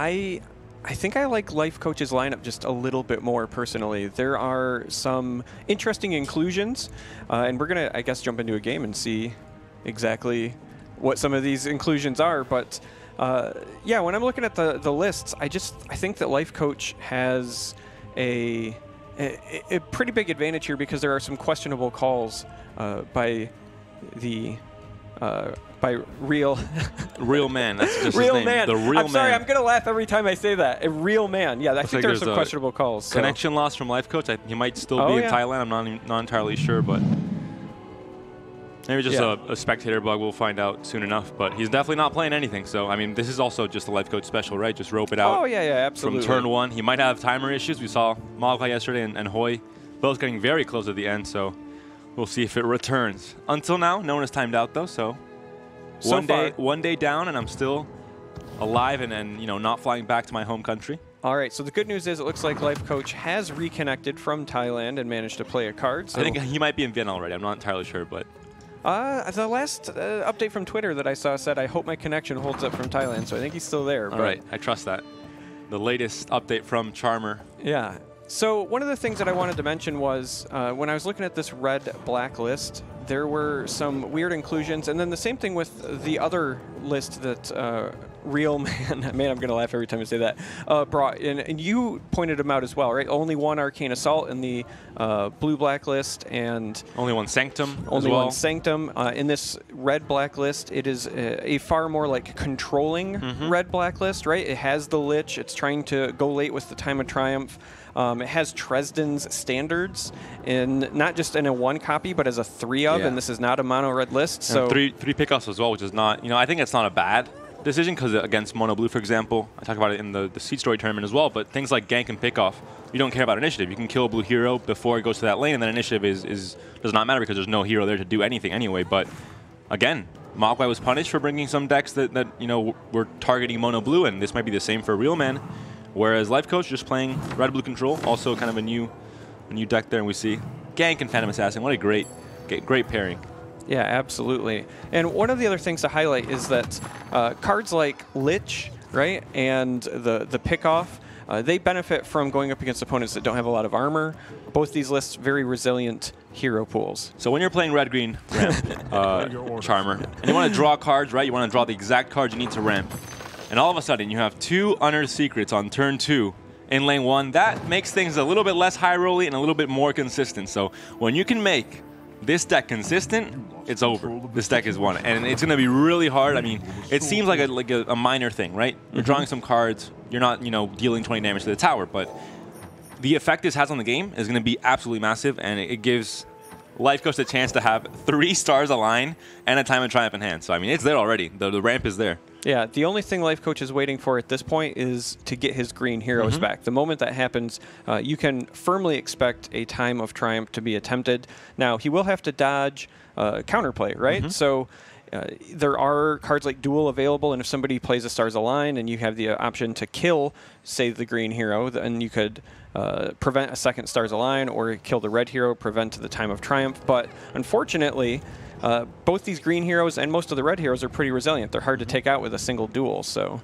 I think I like Lifecoach's lineup just a little bit more personally. There are some interesting inclusions, and we're going to, I guess, jump into a game and see exactly what some of these inclusions are. But yeah, when I'm looking at the lists, I think that Lifecoach has a pretty big advantage here because there are some questionable calls by the real man. That's just real his name. Man. The real man. I'm sorry, I'm gonna laugh every time I say that. A real man. Yeah, I think there's some questionable calls. So. Connection loss from Lifecoach. He might still be in Thailand. I'm not entirely sure, but maybe just a spectator bug. We'll find out soon enough. But he's definitely not playing anything. So I mean, this is also just a Lifecoach special, right? Just rope it out. Oh yeah, absolutely. From turn 1, he might have timer issues. We saw MyGoodMate yesterday and Hoej both getting very close at the end. So we'll see if it returns. Until now, no one has timed out though. So one day down, and I'm still alive and not flying back to my home country. All right, so the good news is it looks like Lifecoach has reconnected from Thailand and managed to play a card. So I think he might be in Vienna already. I'm not entirely sure, but the last update from Twitter that I saw said, "I hope my connection holds up from Thailand." So I think he's still there. All right, I trust that. The latest update from Charmer. Yeah. So one of the things that I wanted to mention was when I was looking at this red-black list, there were some weird inclusions, and then the same thing with the other list that Real Man, man, I'm going to laugh every time I say that, brought in. And you pointed them out as well, right? Only one Arcane Assault in the blue-black list, and only one Sanctum Only as well. one Sanctum. In this red-black list, it is a far more like controlling red-black list, right? It has the Lich. It's trying to go late with the Time of Triumph. It has Tresden's standards, in not just in a 1 copy, but as a 3 of, and this is not a mono red list. So and three pickups as well, which is not, I think it's not a bad decision because against mono blue, for example, I talked about it in the Seed Story tournament as well. But things like gank and pickoff, you don't care about initiative. You can kill a blue hero before it goes to that lane, and then initiative does not matter because there's no hero there to do anything anyway. But again, MyGoodMate was punished for bringing some decks that were targeting mono blue, and this might be the same for Real Man. Whereas Lifecoach just playing red-blue control, also kind of a new deck there, and we see gank and Phantom Assassin. What a great pairing. Yeah, absolutely. And one of the other things to highlight is that cards like Lich, right, and the Pickoff, they benefit from going up against opponents that don't have a lot of armor. Both these lists very resilient hero pools. So when you're playing red-green ramp, Charmer, and you want to draw cards, right? You want to draw the exact cards you need to ramp. And all of a sudden, you have 2 Unearthed Secrets on turn 2 in lane 1. That makes things a little bit less high-rolly and a little bit more consistent. So when you can make this deck consistent, it's over. This deck is won. And it's going to be really hard. I mean, it seems like a minor thing, right? You're drawing some cards. You're not, dealing 20 damage to the tower. But the effect this has on the game is going to be absolutely massive, and it gives Lifecoach the chance to have 3 stars align and a Time of Triumph in hand. So, I mean, it's there already. The ramp is there. Yeah, the only thing Lifecoach is waiting for at this point is to get his green heroes back. The moment that happens, you can firmly expect a Time of Triumph to be attempted. Now, he will have to dodge counterplay, right? So there are cards like Duel available, and if somebody plays a Stars Align and you have the option to kill, say, the green hero, then you could prevent a second Stars Align or kill the red hero, prevent the Time of Triumph. But unfortunately, both these green heroes and most of the red heroes are pretty resilient. They're hard to take out with a single duel. So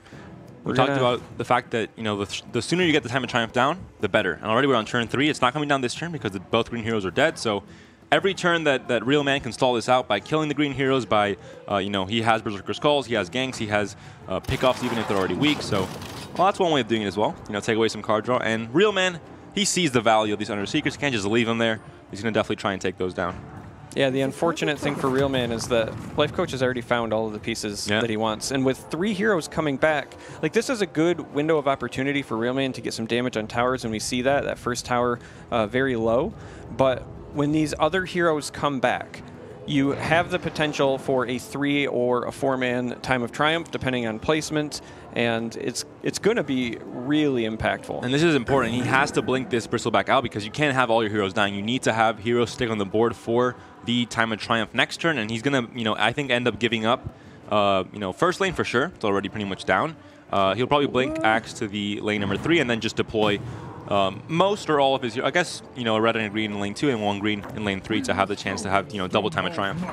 we talked about the fact that the sooner you get the Time of Triumph down, the better. And already we're on turn 3. It's not coming down this turn because both green heroes are dead. So every turn that Real Man can stall this out by killing the green heroes, by he has Berserker Skulls, he has ganks, he has pickoffs even if they're already weak. So that's one way of doing it as well. Take away some card draw. And Real Man, he sees the value of these Unearthed Secrets. He can't just leave them there. He's going to definitely try and take those down. Yeah, the unfortunate thing for Real Man is that Lifecoach has already found all of the pieces that he wants. And with 3 heroes coming back, like this is a good window of opportunity for Real Man to get some damage on towers, and we see that first tower very low. But when these other heroes come back, you have the potential for a 3 or a 4-man Time of Triumph, depending on placement, and it's going to be really impactful. And this is important. He has to blink this Bristleback out because you can't have all your heroes dying. You need to have heroes stick on the board for the Time of Triumph next turn, and he's going to, I think, end up giving up, first lane for sure. It's already pretty much down. He'll probably blink Axe to the lane number 3 and then just deploy most or all of his, I guess, a red and a green in lane 2 and 1 green in lane 3 to have the chance to have, double Time of Triumph.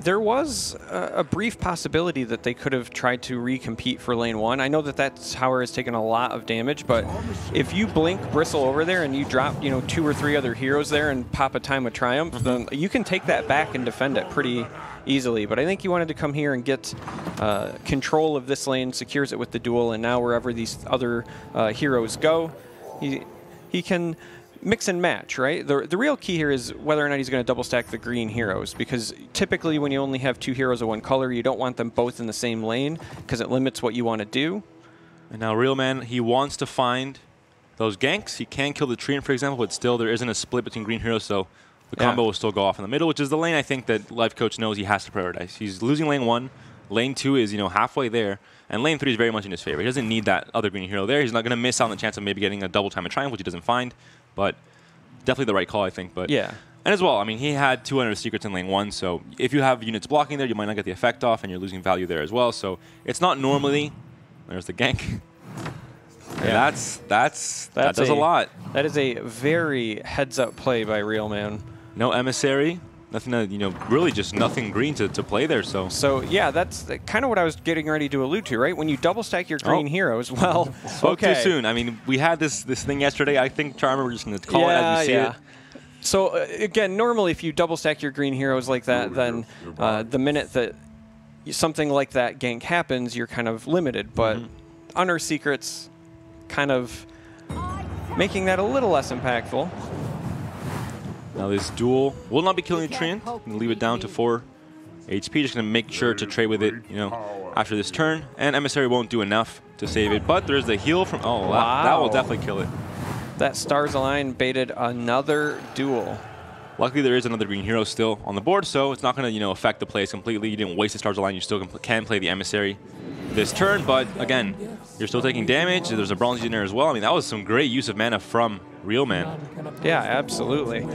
There was a brief possibility that they could have tried to recompete for lane 1. I know that tower has taken a lot of damage, but if you blink Bristle over there and you drop, 2 or 3 other heroes there and pop a Time of Triumph, then you can take that back and defend it pretty easily. But I think he wanted to come here and get control of this lane, secures it with the duel, and now wherever these other heroes go, he can mix and match, right? The real key here is whether or not he's going to double stack the green heroes, because typically when you only have 2 heroes of one color, you don't want them both in the same lane because it limits what you want to do. And now Real Man, he wants to find those ganks. He can kill the Treant, for example, but still there isn't a split between green heroes, so the combo will still go off in the middle, which is the lane I think that Lifecoach knows he has to prioritize. He's losing lane 1. Lane 2 is, halfway there. And lane 3 is very much in his favor. He doesn't need that other green hero there. He's not going to miss out on the chance of maybe getting a double Time of Triumph, which he doesn't find. But definitely the right call, I think. But yeah. And as well, I mean, he had 200 secrets in lane 1, so if you have units blocking there, you might not get the effect off, and you're losing value there as well. So it's not normally. There's the gank. Yeah. That does a lot. That is a very heads-up play by Real Man. No emissary. Nothing to, really just nothing green to play there. So yeah, that's kind of what I was getting ready to allude to, right? When you double stack your green heroes, well, spoke too soon. I mean, we had this thing yesterday. I think, Charmer, we're just going to call it as we see it. So again, normally if you double stack your green heroes like that, then the minute that something like that gank happens, you're kind of limited. But Unearthed Secrets kind of making that a little less impactful. Now this duel will not be killing the Treant. Going to leave it down to 4 HP. Just going to make sure to trade with it, after this turn. And Emissary won't do enough to save it. But there's the heal from... Oh, wow. That will definitely kill it. That Stars Align baited another duel. Luckily, there is another green hero still on the board, so it's not going to, affect the plays completely. You didn't waste the Stars Align. You still can play the Emissary this turn. But again, you're still taking damage. There's a Bronze in there as well. I mean, that was some great use of mana from Real Man. Yeah, absolutely.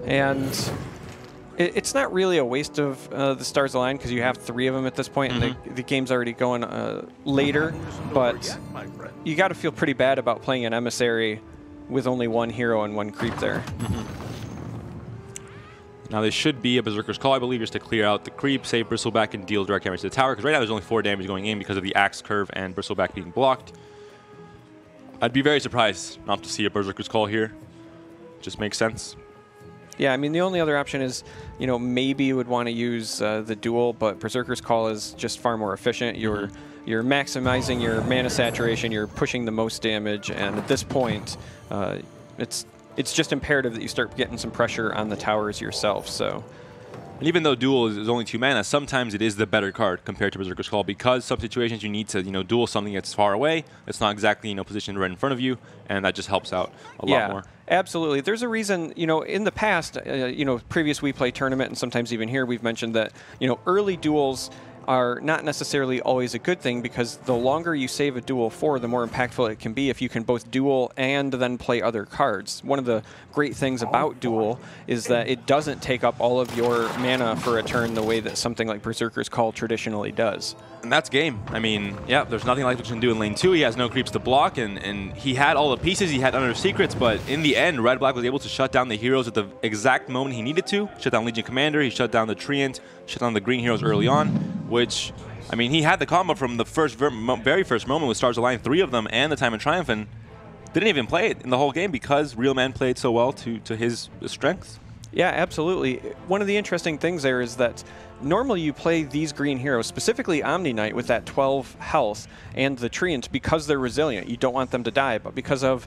And it's not really a waste of the Stars Align because you have 3 of them at this point, and the game's already going later. But you got to feel pretty bad about playing an Emissary with only 1 hero and 1 creep there. Now this should be a Berserker's Call, I believe, just to clear out the creep, save Bristleback, and deal direct damage to the tower, because right now there's only 4 damage going in because of the Axe Curve and Bristleback being blocked. I'd be very surprised not to see a Berserker's Call here. Just makes sense. Yeah, I mean, the only other option is, maybe you would want to use the duel, but Berserker's Call is just far more efficient. You're maximizing your mana saturation, you're pushing the most damage, and at this point, it's just imperative that you start getting some pressure on the towers yourself. So, and even though duel is only 2 mana, sometimes it is the better card compared to Berserker's Call, because some situations you need to duel something that's far away. It's not exactly positioned right in front of you, and that just helps out a lot more. Absolutely. There's a reason, in the past, previous WePlay tournament, and sometimes even here, we've mentioned that early duels are not necessarily always a good thing, because the longer you save a duel for, the more impactful it can be if you can both duel and then play other cards. One of the great things about duel is that it doesn't take up all of your mana for a turn the way that something like Berserker's Call traditionally does. And that's game. I mean, yeah, there's nothing like what you can do in lane 2. He has no creeps to block, and he had all the pieces. He had Unearthed Secrets, but in the end, Red-Black was able to shut down the heroes at the exact moment he needed to. Shut down Legion Commander, he shut down the Treant, shut down the green heroes early on, which, I mean, he had the combo from the very first moment with Stars Align, 3 of them, and the Time of Triumph, and didn't even play it in the whole game because Real Man played so well to his strengths. Yeah, absolutely. One of the interesting things there is that normally you play these green heroes, specifically Omni Knight with that 12 health and the Treant, because they're resilient. You don't want them to die, but because of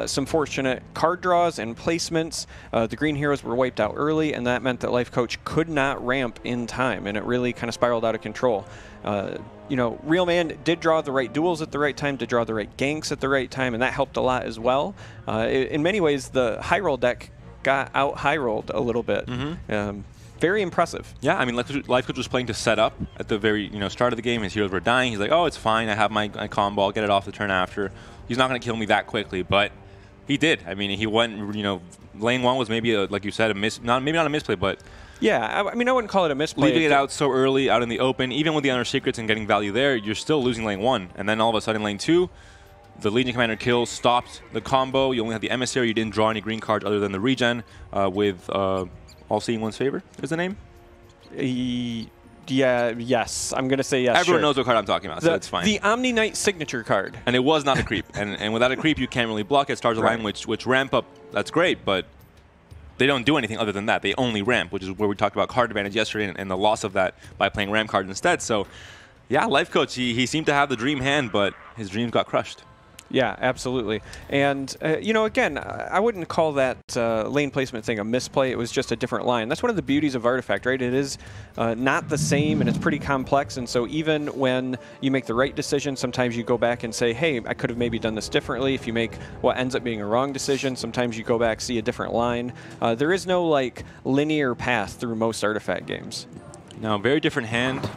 some fortunate card draws and placements, the green heroes were wiped out early, and that meant that Lifecoach could not ramp in time, and it really kind of spiraled out of control. Real Man did draw the right duels at the right time, did draw the right ganks at the right time, and that helped a lot as well. In many ways, the high roll deck got out high rolled a little bit. Very impressive. Yeah, I mean, Lifecoach was playing to set up at the very start of the game. His heroes were dying. He's like, oh, it's fine. I have my combo. I'll get it off the turn after. He's not going to kill me that quickly, but he did. I mean, he went. Lane 1 was maybe like you said, maybe not a misplay, but yeah. I mean, I wouldn't call it a misplay. Leaving it out so early, out in the open, even with the Unearthed Secrets and getting value there, you're still losing lane 1, and then all of a sudden lane 2. The Legion Commander kill stopped the combo. You only had the Emissary. You didn't draw any green cards other than the regen with All Seeing One's Favor is the name? Yeah, yes. I'm going to say yes. Everyone knows what card I'm talking about, so it's fine. The Omni Knight signature card. And it was not a creep. and without a creep, you can't really block it. Stars Align, which ramp up, that's great, but they don't do anything other than that. They only ramp, which is where we talked about card advantage yesterday and the loss of that by playing ramp cards instead. So, yeah, Lifecoach, he seemed to have the dream hand, but his dreams got crushed. Yeah, absolutely. And, you know, again, I wouldn't call that lane placement thing a misplay. It was just a different line. That's one of the beauties of Artifact, right? It is not the same, and it's pretty complex. And so even when you make the right decision, sometimes you go back and say, hey, I could have maybe done this differently. If you make what ends up being a wrong decision, sometimes you go back, see a different line. There is no, like, linear path through most Artifact games. Now, very different hand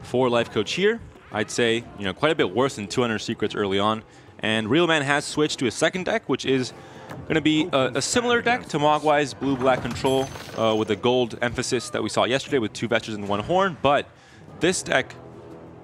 for Lifecoach here. I'd say, you know, quite a bit worse than 200 Secrets early on. And Real Man has switched to a second deck, which is going to be a similar deck to Mogwai's blue-black control with the gold emphasis that we saw yesterday with 2 Vestures and 1 Horn. But this deck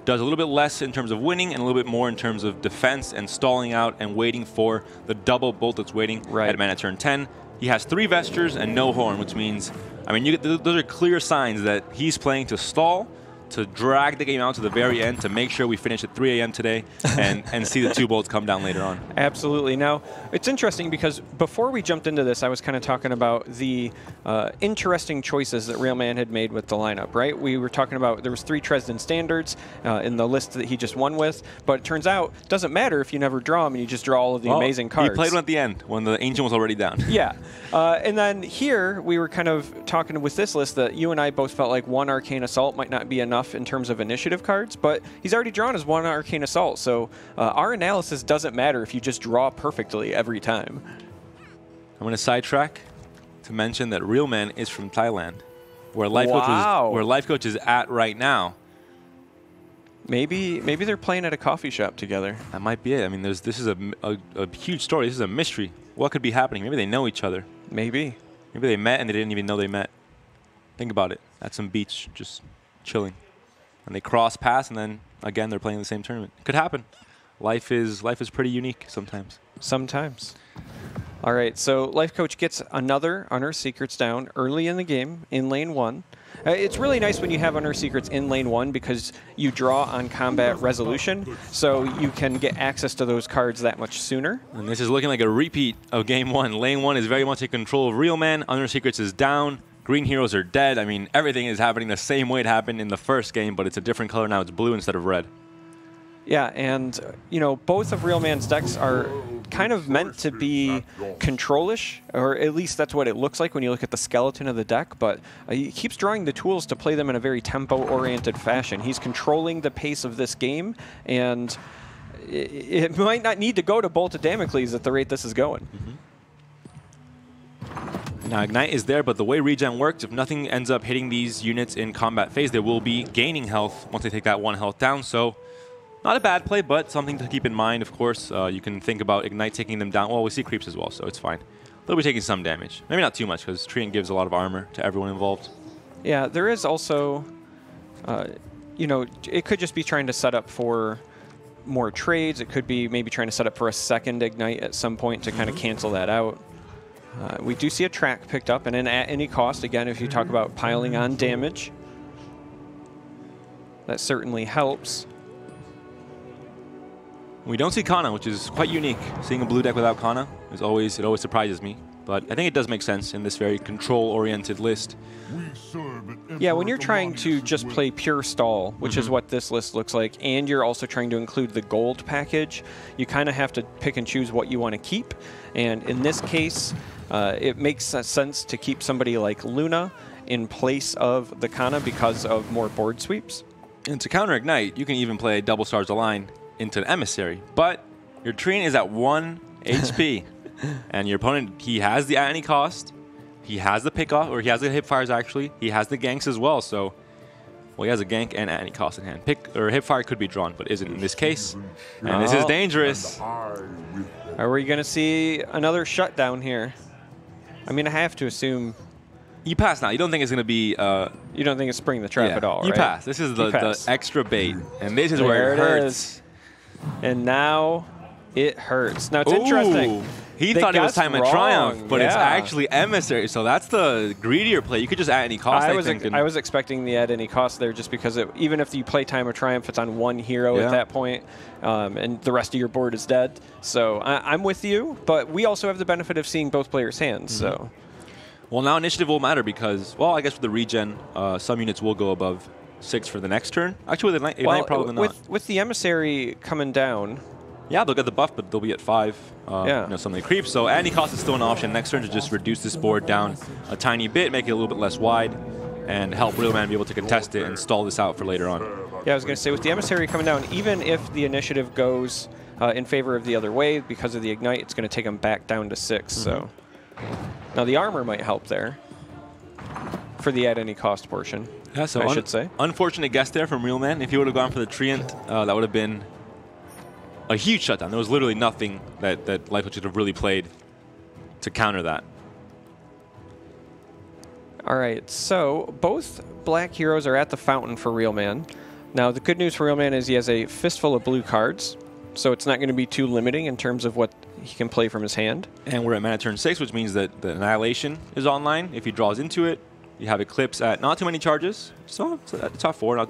does a little bit less in terms of winning and a little bit more in terms of defense and stalling out and waiting for the double bolt that's waiting at mana turn 10. He has 3 Vestures and no Horn, which means, I mean, those are clear signs that he's playing to stall, to drag the game out to the very end to make sure we finish at 3 a.m. today and see the 2 bolts come down later on. Absolutely. Now, it's interesting because before we jumped into this, I was kind of talking about the interesting choices that Real Man had made with the lineup, right? We were talking about there was 3 Dresden Standards in the list that he just won with, but it turns out it doesn't matter if you never draw them and you just draw all of the amazing cards. He played one at the end when the Ancient was already down. Yeah. And then here we were kind of talking with this list that you and I both felt like 1 Arcane Assault might not be enough in terms of initiative cards, but he's already drawn his 1 Arcane Assault, so our analysis doesn't matter if you just draw perfectly every time. I'm going to sidetrack to mention that Real Man is from Thailand, where Lifecoach is at right now. Maybe they're playing at a coffee shop together. That might be it. I mean, this is a huge story. This is a mystery. What could be happening? Maybe they know each other. Maybe they met and they didn't even know they met. Think about it. At some beach, just chilling. And they cross paths, and then, again, they're playing the same tournament. It could happen. Life is pretty unique sometimes. Sometimes. All right, so Lifecoach gets another Unearthed Secrets down early in the game in lane 1. It's really nice when you have Unearthed Secrets in lane 1 because you draw on combat resolution, so you can get access to those cards that much sooner. And this is looking like a repeat of game 1. Lane 1 is very much in control of Real Man. Unearthed Secrets is down. Green heroes are dead. I mean, everything is happening the same way it happened in the first game, but it's a different color now. It's blue instead of red. Yeah, and, you know, both of Real Man's decks are kind of meant to be control-ish, or at least that's what it looks like when you look at the skeleton of the deck, but he keeps drawing the tools to play them in a very tempo-oriented fashion. He's controlling the pace of this game, and it might not need to go to Bolt of Damocles at the rate this is going. Now, Ignite is there, but the way regen works, if nothing ends up hitting these units in combat phase, they will be gaining health once they take that 1 health down. So, not a bad play, but something to keep in mind, of course. You can think about Ignite taking them down. Well, we see creeps as well, so it's fine. They'll be taking some damage. Maybe not too much, because Treant gives a lot of armor to everyone involved. Yeah, there is also, you know, it could just be trying to set up for more trades. It could be maybe trying to set up for a second Ignite at some point to kind of cancel that out. We do see a track picked up, and then at any cost, again, if you talk about piling on damage, that certainly helps. We don't see Kana, which is quite unique. Seeing a blue deck without Kana it always surprises me. But I think it does make sense in this very control-oriented list. Yeah, when you're trying to just play pure stall, which is what this list looks like, and you're also trying to include the gold package, you kind of have to pick and choose what you want to keep. And in this case, it makes sense to keep somebody like Luna in place of the Kana because of more board sweeps. And to counter Ignite, you can even play Double Stars Align into an Emissary. But your Treant is at 1 HP. And your opponent, he has the at any cost. He has the pickoff, or he has the hipfires actually. He has the ganks as well, so well, he has a gank and at any cost in hand. Hipfire could be drawn, but isn't in this case. And this is dangerous. Are we going to see another shutdown here? I mean, I have to assume. You pass now. You don't think it's going to be... you don't think it's Spring the Trap at all, right? You pass. This is the extra bait. And this is where it hurts. And now it hurts. Now, it's interesting. He thought it was Time of Triumph, but it's actually Emissary. So that's the greedier play. You could just at any cost, I was expecting the at any cost there just because even if you play Time of Triumph, it's on one hero at that point, and the rest of your board is dead. So I'm with you, but we also have the benefit of seeing both players' hands. So. Well, now initiative will matter because, well, I guess with the regen, some units will go above 6 for the next turn. Actually, with the night, probably not. With the Emissary coming down. Yeah, they'll get the buff, but they'll be at 5. You know, some of the creeps. So at any cost is still an option next turn to just reduce this board down a tiny bit, make it a little bit less wide, and help Realman be able to contest it and stall this out for later on. Yeah, I was going to say, with the Emissary coming down, even if the initiative goes in favor of the other way because of the Ignite, it's going to take them back down to 6. So now the armor might help there for the at any cost portion. Yeah, so I should say. Unfortunate guess there from Realman. If he would have gone for the Treant, that would have been a huge shutdown. There was literally nothing that Lifecoach could have really played to counter that. All right, so both black heroes are at the fountain for Realman. Now, the good news for Realman is he has a fistful of blue cards, so it's not going to be too limiting in terms of what he can play from his hand. And we're at mana turn 6, which means that the Annihilation is online. If he draws into it, you have Eclipse at not too many charges, so it's at the top 4.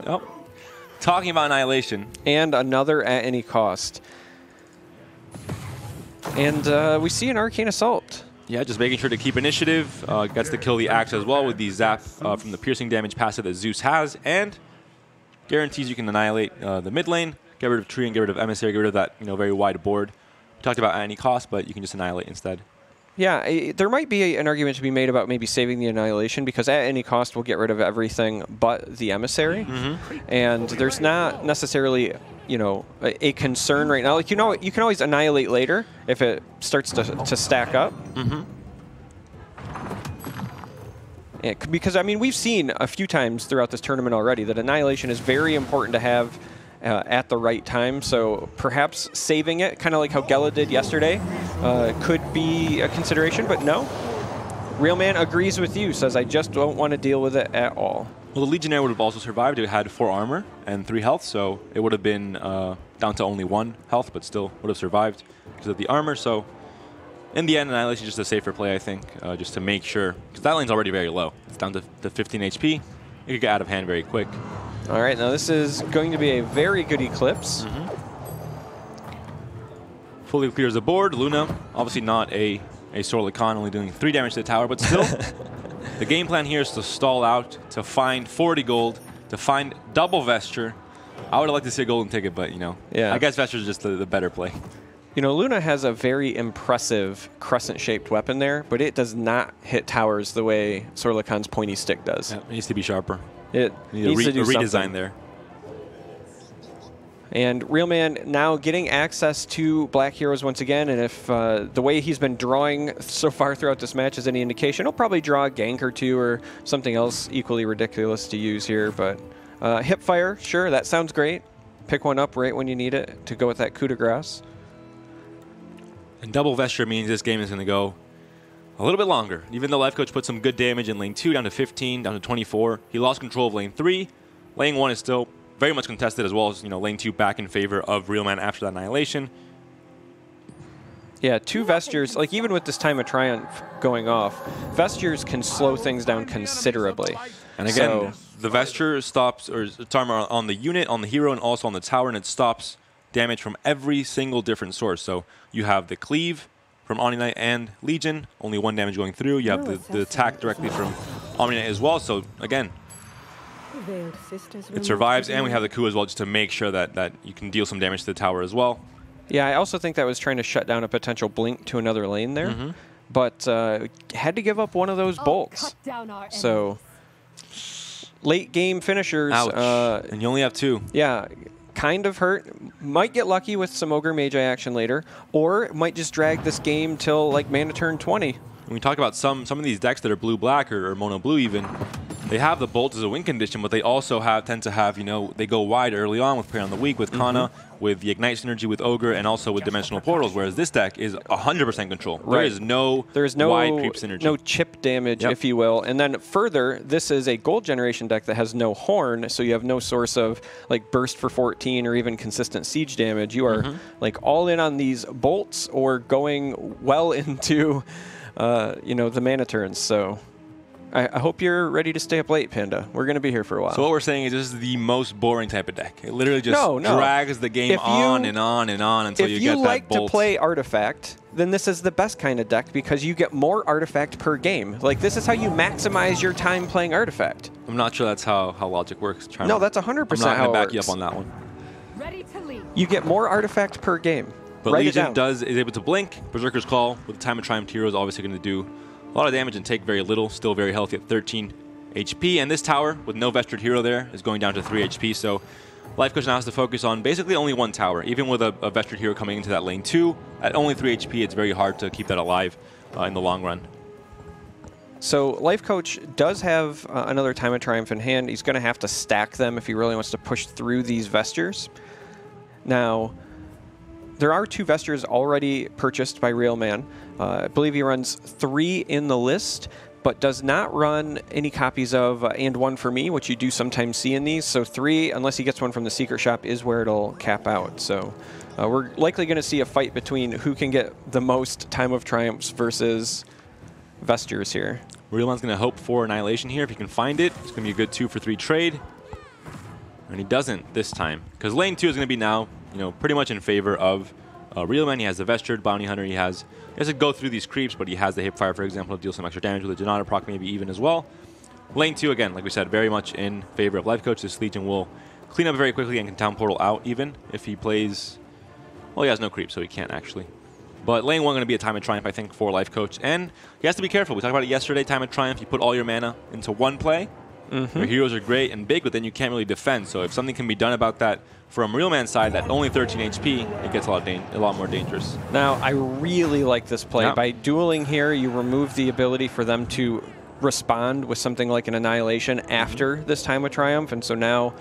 Talking about Annihilation. And another at any cost. And we see an Arcane Assault. Yeah, just making sure to keep initiative. Gets to kill the Axe as well with the zap from the piercing damage passive that Zeus has, and guarantees you can annihilate the mid lane, get rid of Tree and get rid of Emissary, get rid of that very wide board. We talked about at any cost, but you can just annihilate instead. Yeah, there might be an argument to be made about maybe saving the Annihilation, because at any cost we'll get rid of everything but the Emissary. And there's not necessarily, a concern right now. Like, you can always annihilate later if it starts to stack up. Because, I mean, we've seen a few times throughout this tournament already that Annihilation is very important to have at the right time, so perhaps saving it, kind of like how Gela did yesterday, could be a consideration, but no. Realman agrees with you, says, I just don't want to deal with it at all. Well, the Legionnaire would have also survived. It had 4 armor and 3 health, so it would have been down to only 1 health, but still would have survived because of the armor. So in the end, Annihilation is just a safer play, I think, just to make sure, because that lane's already very low. It's down to 15 HP. It could get out of hand very quick. All right, now this is going to be a very good Eclipse. Fully clears the board. Luna, obviously not a Sword of the Khan, only doing 3 damage to the tower, but still, the game plan here is to stall out, to find 40 gold, to find double Vesture. I would have liked to see a golden ticket, but, I guess Vesture is just the better play. Luna has a very impressive crescent-shaped weapon there, but it does not hit towers the way Sword of the Khan's pointy stick does. Yeah, it needs to be sharper. It needs to do a redesign something there. And Realman now getting access to black heroes once again, and if the way he's been drawing so far throughout this match is any indication, he'll probably draw a gank or 2 or something else equally ridiculous to use here. But Hipfire, sure, that sounds great. Pick one up right when you need it to go with that coup de grace. And double Vesture means this game is going to go a little bit longer. Even though Lifecoach put some good damage in lane 2, down to 15, down to 24, he lost control of lane 3. Lane 1 is still very much contested, as well as lane 2 back in favor of Realman after that Annihilation. Yeah, 2 Vestures, like even with this Time of Triumph going off, Vestures can slow things down considerably. And again, the Vesture stops, or its armor on the unit, on the hero, and also on the tower, and it stops damage from every single different source. So you have the cleave from Omni Knight and Legion, only 1 damage going through. You have the attack directly from Omni Knight as well. So again, it survives, and we have the coup as well, just to make sure that you can deal some damage to the tower as well. Yeah, I also think that was trying to shut down a potential blink to another lane there, but had to give up one of those bolts. So late game finishers. Ouch. And you only have 2. Yeah. Kind of hurt. Might get lucky with some Ogre Magi action later, or might just drag this game till like mana turn 20. When we talk about some of these decks that are blue-black or mono-blue even, they have the Bolt as a win condition, but they also tend to have, you know, they go wide early on with Prayer on the Weak, with Kana, with the Ignite synergy with Ogre, and also with Dimensional Portals, whereas this deck is 100% control. Right. There is no wide creep synergy. No chip damage, if you will. And then further, this is a gold generation deck that has no Horn, so you have no source of like burst for 14 or even consistent siege damage. You are like all in on these bolts or going well into you know, the mana turns. So I hope you're ready to stay up late, Panda. We're going to be here for a while. So what we're saying is this is the most boring type of deck. It literally just drags the game on and on and on until you get that bolt. If you like to play Artifact, then this is the best kind of deck because you get more Artifact per game. Like, this is how you maximize your time playing Artifact. I'm not sure that's how Logic works. No, that's 100% how it works. I'm not going to back you up on that one. Ready to lead. You get more Artifact per game. But Legion is able to blink. Berserker's Call with the Time of Triumph hero is obviously going to do a lot of damage and take very little. Still very healthy at 13 HP. And this tower, with no Vestured hero there, is going down to 3 HP. So Lifecoach now has to focus on basically only one tower. Even with a Vestured hero coming into that lane 2, at only 3 HP, it's very hard to keep that alive in the long run. So Lifecoach does have another Time of Triumph in hand. He's going to have to stack them if he really wants to push through these Vestures. Now, there are 2 Vestures already purchased by Real Man. I believe he runs 3 in the list, but does not run any copies of And One for Me, which you do sometimes see in these. So 3, unless he gets one from the Secret Shop, is where it'll cap out. So we're likely going to see a fight between who can get the most Time of Triumphs versus Vestures here. Real Man's going to hope for Annihilation here. If he can find it, it's going to be a good 2 for 3 trade. And he doesn't this time, because lane 2 is going to be now, you know, pretty much in favor of Real Man. He has the Vestured Bounty Hunter. He has to go through these creeps, but he has the Hipfire, for example, to deal some extra damage with a Janata proc, maybe even as well. Lane 2, again, like we said, very much in favor of Lifecoach. This Legion will clean up very quickly and can Town Portal out even if he plays... Well, he has no creeps, so he can't actually. But lane 1 going to be a Time of Triumph, I think, for Lifecoach. And he has to be careful. We talked about it yesterday, Time of Triumph. You put all your mana into one play. Your heroes are great and big, but then you can't really defend. So if something can be done about that from Real Man's side, that only 13 HP, it gets a lot more dangerous. Now, I really like this play. Yeah. By dueling here, you remove the ability for them to respond with something like an Annihilation after this Time of Triumph. And so now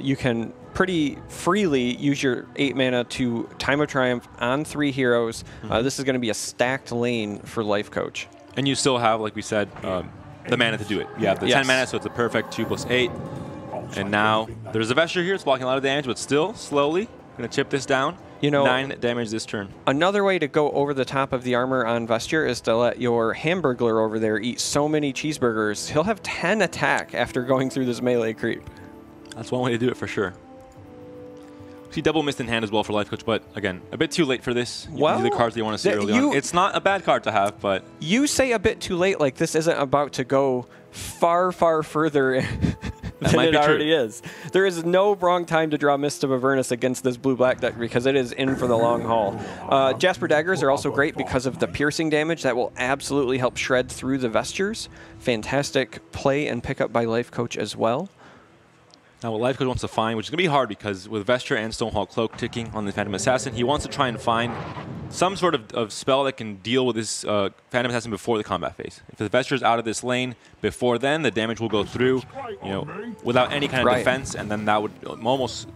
you can pretty freely use your 8 mana to Time of Triumph on 3 heroes. This is going to be a stacked lane for Lifecoach. And you still have, like we said, the mana to do it. You have the 10 mana, so it's a perfect 2 + 8. And now there's a Vesture here. It's blocking a lot of damage, but still slowly going to chip this down. You know, 9 damage this turn. Another way to go over the top of the armor on Vesture is to let your Hamburglar over there eat so many cheeseburgers. He'll have 10 attack after going through this melee creep. That's one way to do it for sure. See Double Mist in hand as well for Lifecoach, but again, a bit too late for this. Well, these are the cards that you want to see early on. It's not a bad card to have, but... You say a bit too late, like this isn't about to go far, far further than it already is. There is no wrong time to draw Mist of Avernus against this blue-black deck because it is in for the long haul. Jasper Daggers are also great because of the piercing damage that will absolutely help shred through the Vestures. Fantastic play and pickup by Lifecoach as well. Now what Lifecoach wants to find, which is going to be hard because with Vesture and Stonehall Cloak ticking on the Phantom Assassin, he wants to try and find some sort of spell that can deal with this Phantom Assassin before the combat phase. If the Vesture is out of this lane before then, the damage will go through, you know, without any kind of defense, and then that would almost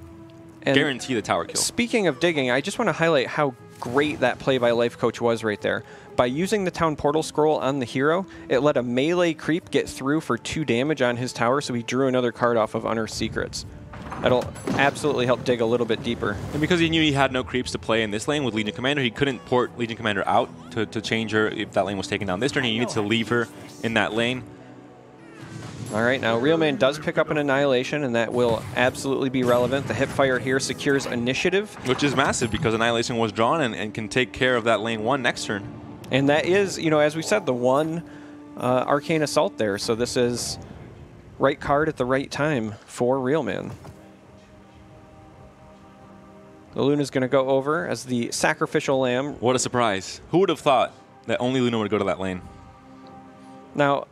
guarantee the tower kill. Speaking of digging, I just want to highlight how great that play by Lifecoach was right there. By using the Town Portal Scroll on the hero, it let a melee creep get through for 2 damage on his tower, so he drew another card off of Unearthed Secrets. That'll absolutely help dig a little bit deeper. And because he knew he had no creeps to play in this lane with Legion Commander, he couldn't port Legion Commander out to change her if that lane was taken down this turn. He needed to leave her in that lane. All right, now Real Man does pick up an Annihilation, and that will absolutely be relevant. The Hipfire here secures initiative. Which is massive because Annihilation was drawn and can take care of that lane 1 next turn. And that is, you know, as we said, the 1 Arcane Assault there. So this is right card at the right time for Real Man. The Luna's going to go over as the Sacrificial Lamb. What a surprise. Who would have thought that only Luna would go to that lane? Now,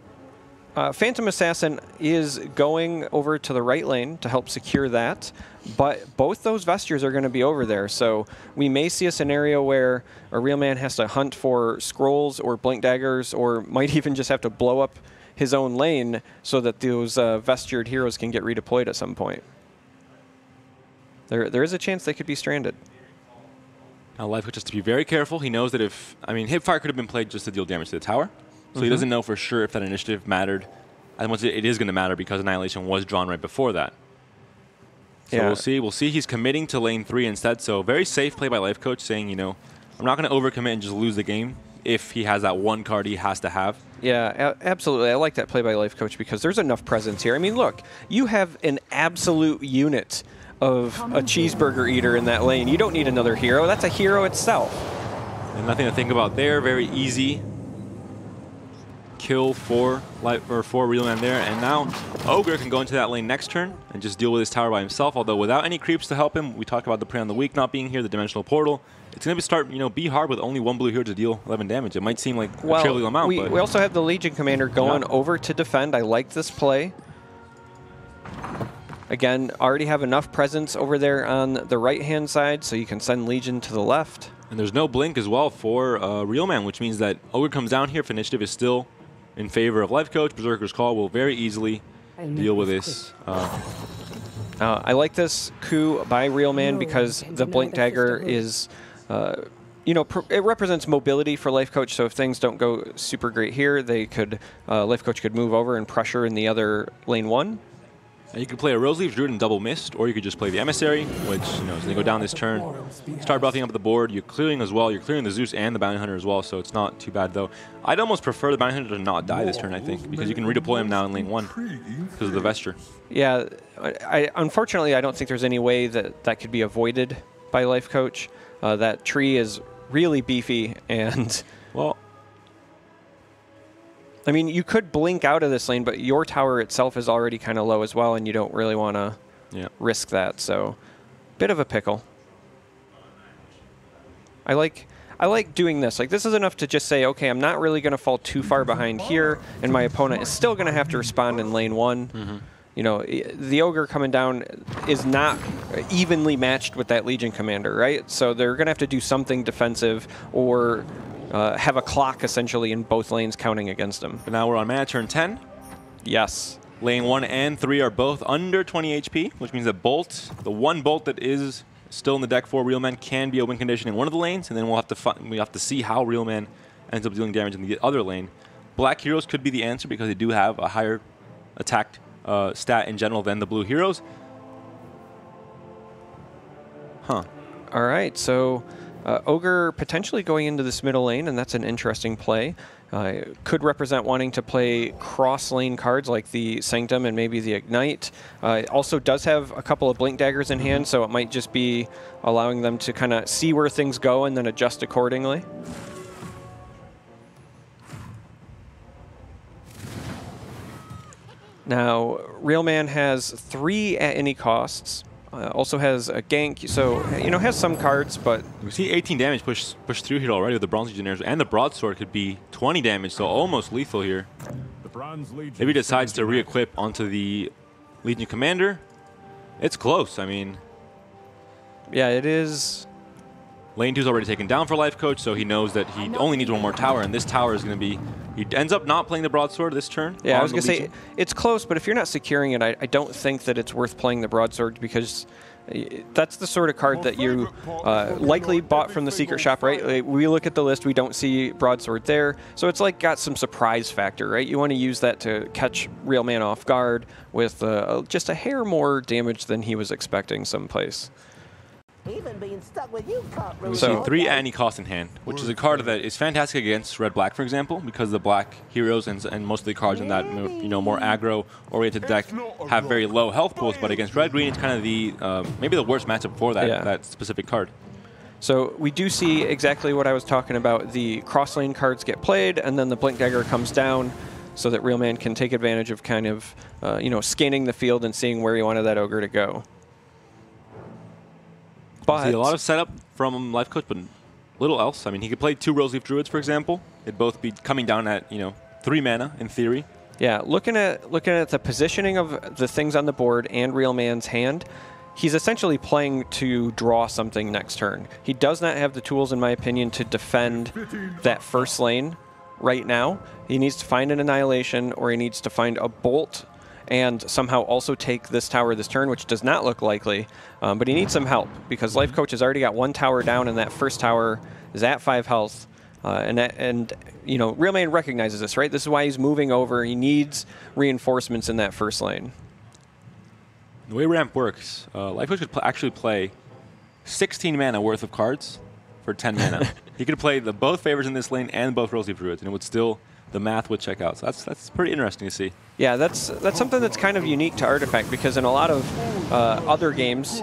Phantom Assassin is going over to the right lane to help secure that, but both those Vestures are going to be over there, so we may see a scenario where a Real Man has to hunt for scrolls or blink daggers, or might even just have to blow up his own lane so that those vestured heroes can get redeployed at some point. There is a chance they could be stranded. Now Lifecoach has to be very careful. He knows that if, I mean, Hipfire could have been played just to deal damage to the tower. So he doesn't know for sure if that initiative mattered. And once it is going to matter because Annihilation was drawn right before that. So we'll see. We'll see. He's committing to lane 3 instead. So very safe play by Lifecoach, saying, you know, I'm not going to overcommit and just lose the game if he has that one card he has to have. Yeah, absolutely. I like that play by Lifecoach because there's enough presence here. I mean, look, you have an absolute unit of a cheeseburger eater in that lane. You don't need another hero. That's a hero itself. And nothing to think about there. Very easy kill for Realman there. And now Ogre can go into that lane next turn and just deal with his tower by himself. Although without any creeps to help him, we talked about the Prey on the Weak not being here, the Dimensional Portal. It's going to start, you know, be hard with only one blue hero to deal 11 damage. It might seem like a trivial amount. We also have the Legion Commander going over to defend. I like this play. Again, already have enough presence over there on the right-hand side, so you can send Legion to the left. And there's no blink as well for Realman, which means that Ogre comes down here if initiative is still in favor of Lifecoach. Berserker's Call will very easily deal with this. I like this coup by Realman because the Blink Dagger is, you know, it represents mobility for Lifecoach. So if things don't go super great here, they could Lifecoach could move over and pressure in the other lane 1. And you could play a Roseleaf Druid and double Mist, or you could just play the Emissary, which, you know, is going to go down this turn. Start buffing up the board. You're clearing as well. You're clearing the Zeus and the Bounty Hunter as well, so it's not too bad, though. I'd almost prefer the Bounty Hunter to not die this turn, I think, because you can redeploy him now in lane 1 because of the Vesture. Yeah, unfortunately, I don't think there's any way that that could be avoided by Lifecoach. That tree is really beefy, and, well, I mean, you could blink out of this lane, but your tower itself is already kind of low as well, and you don't really want to risk that. So, bit of a pickle. I like doing this. Like, this is enough to just say, okay, I'm not really going to fall too far behind here, and my opponent is still going to have to respond in lane 1. You know, the Ogre coming down is not evenly matched with that Legion Commander, right? So they're going to have to do something defensive or have a clock essentially in both lanes counting against him. But now we're on mana turn 10. Yes. Lane 1 and 3 are both under 20 HP, which means that Bolt, the one Bolt that is still in the deck for Realman, can be a win condition in one of the lanes, and then we'll have to see how Realman ends up dealing damage in the other lane. Black heroes could be the answer because they do have a higher attack stat in general than the blue heroes. All right, so Ogre potentially going into this middle lane, and that's an interesting play. Could represent wanting to play cross-lane cards like the Sanctum and maybe the Ignite. It also does have a couple of Blink Daggers in hand, so it might just be allowing them to kind of see where things go and then adjust accordingly. Now, Realman has 3 at any costs. Also has a gank, so, you know, has some cards, but... We see 18 damage push through here already with the Bronze Legionnaires, and the Broadsword could be 20 damage, so almost lethal here. Maybe he decides to re-equip onto the Legion Commander. It's close, I mean... Yeah, it is... Lane 2 is already taken down for Lifecoach, so he knows that he only needs one more tower, and this tower is going to be... He ends up not playing the Broadsword this turn. Yeah, I was going to say, it's close, but if you're not securing it, I don't think that it's worth playing the Broadsword because that's the sort of card that you likely bought from the secret shop, right? Like, we look at the list, we don't see Broadsword there, so it's like got some surprise factor, right? You want to use that to catch Realman off guard with just a hair more damage than he was expecting someplace. Even being stuck with you can't ruin. We see 3 at any cost in hand, which is a card that is fantastic against red-black, for example, because the black heroes and most of the cards in that, you know, more aggro-oriented deck have very low health pools. But against red-green, it's kind of the maybe the worst matchup for that that specific card. So we do see exactly what I was talking about. The cross-lane cards get played, and then the Blink Dagger comes down, so that Realman can take advantage of kind of you know, scanning the field and seeing where he wanted that Ogre to go. But see a lot of setup from Lifecoach, but little else. I mean, he could play 2 Roseleaf Druids, for example. They'd both be coming down at, you know, 3 mana in theory. Yeah, looking at the positioning of the things on the board and Realman's hand, he's essentially playing to draw something next turn. He does not have the tools, in my opinion, to defend that first lane right now. He needs to find an Annihilation, or he needs to find a Bolt and somehow also take this tower this turn, which does not look likely. But he needs some help, because Lifecoach has already got 1 tower down, and that first tower is at 5 health. And you know, RealMan recognizes this, right? This is why he's moving over. He needs reinforcements in that first lane. The way ramp works, Lifecoach could actually play 16 mana worth of cards for 10 mana. He could play the both favors in this lane and both Rosy Druids, and it would still, the math would check out. So that's pretty interesting to see. Yeah, that's something that's kind of unique to Artifact, because in a lot of other games,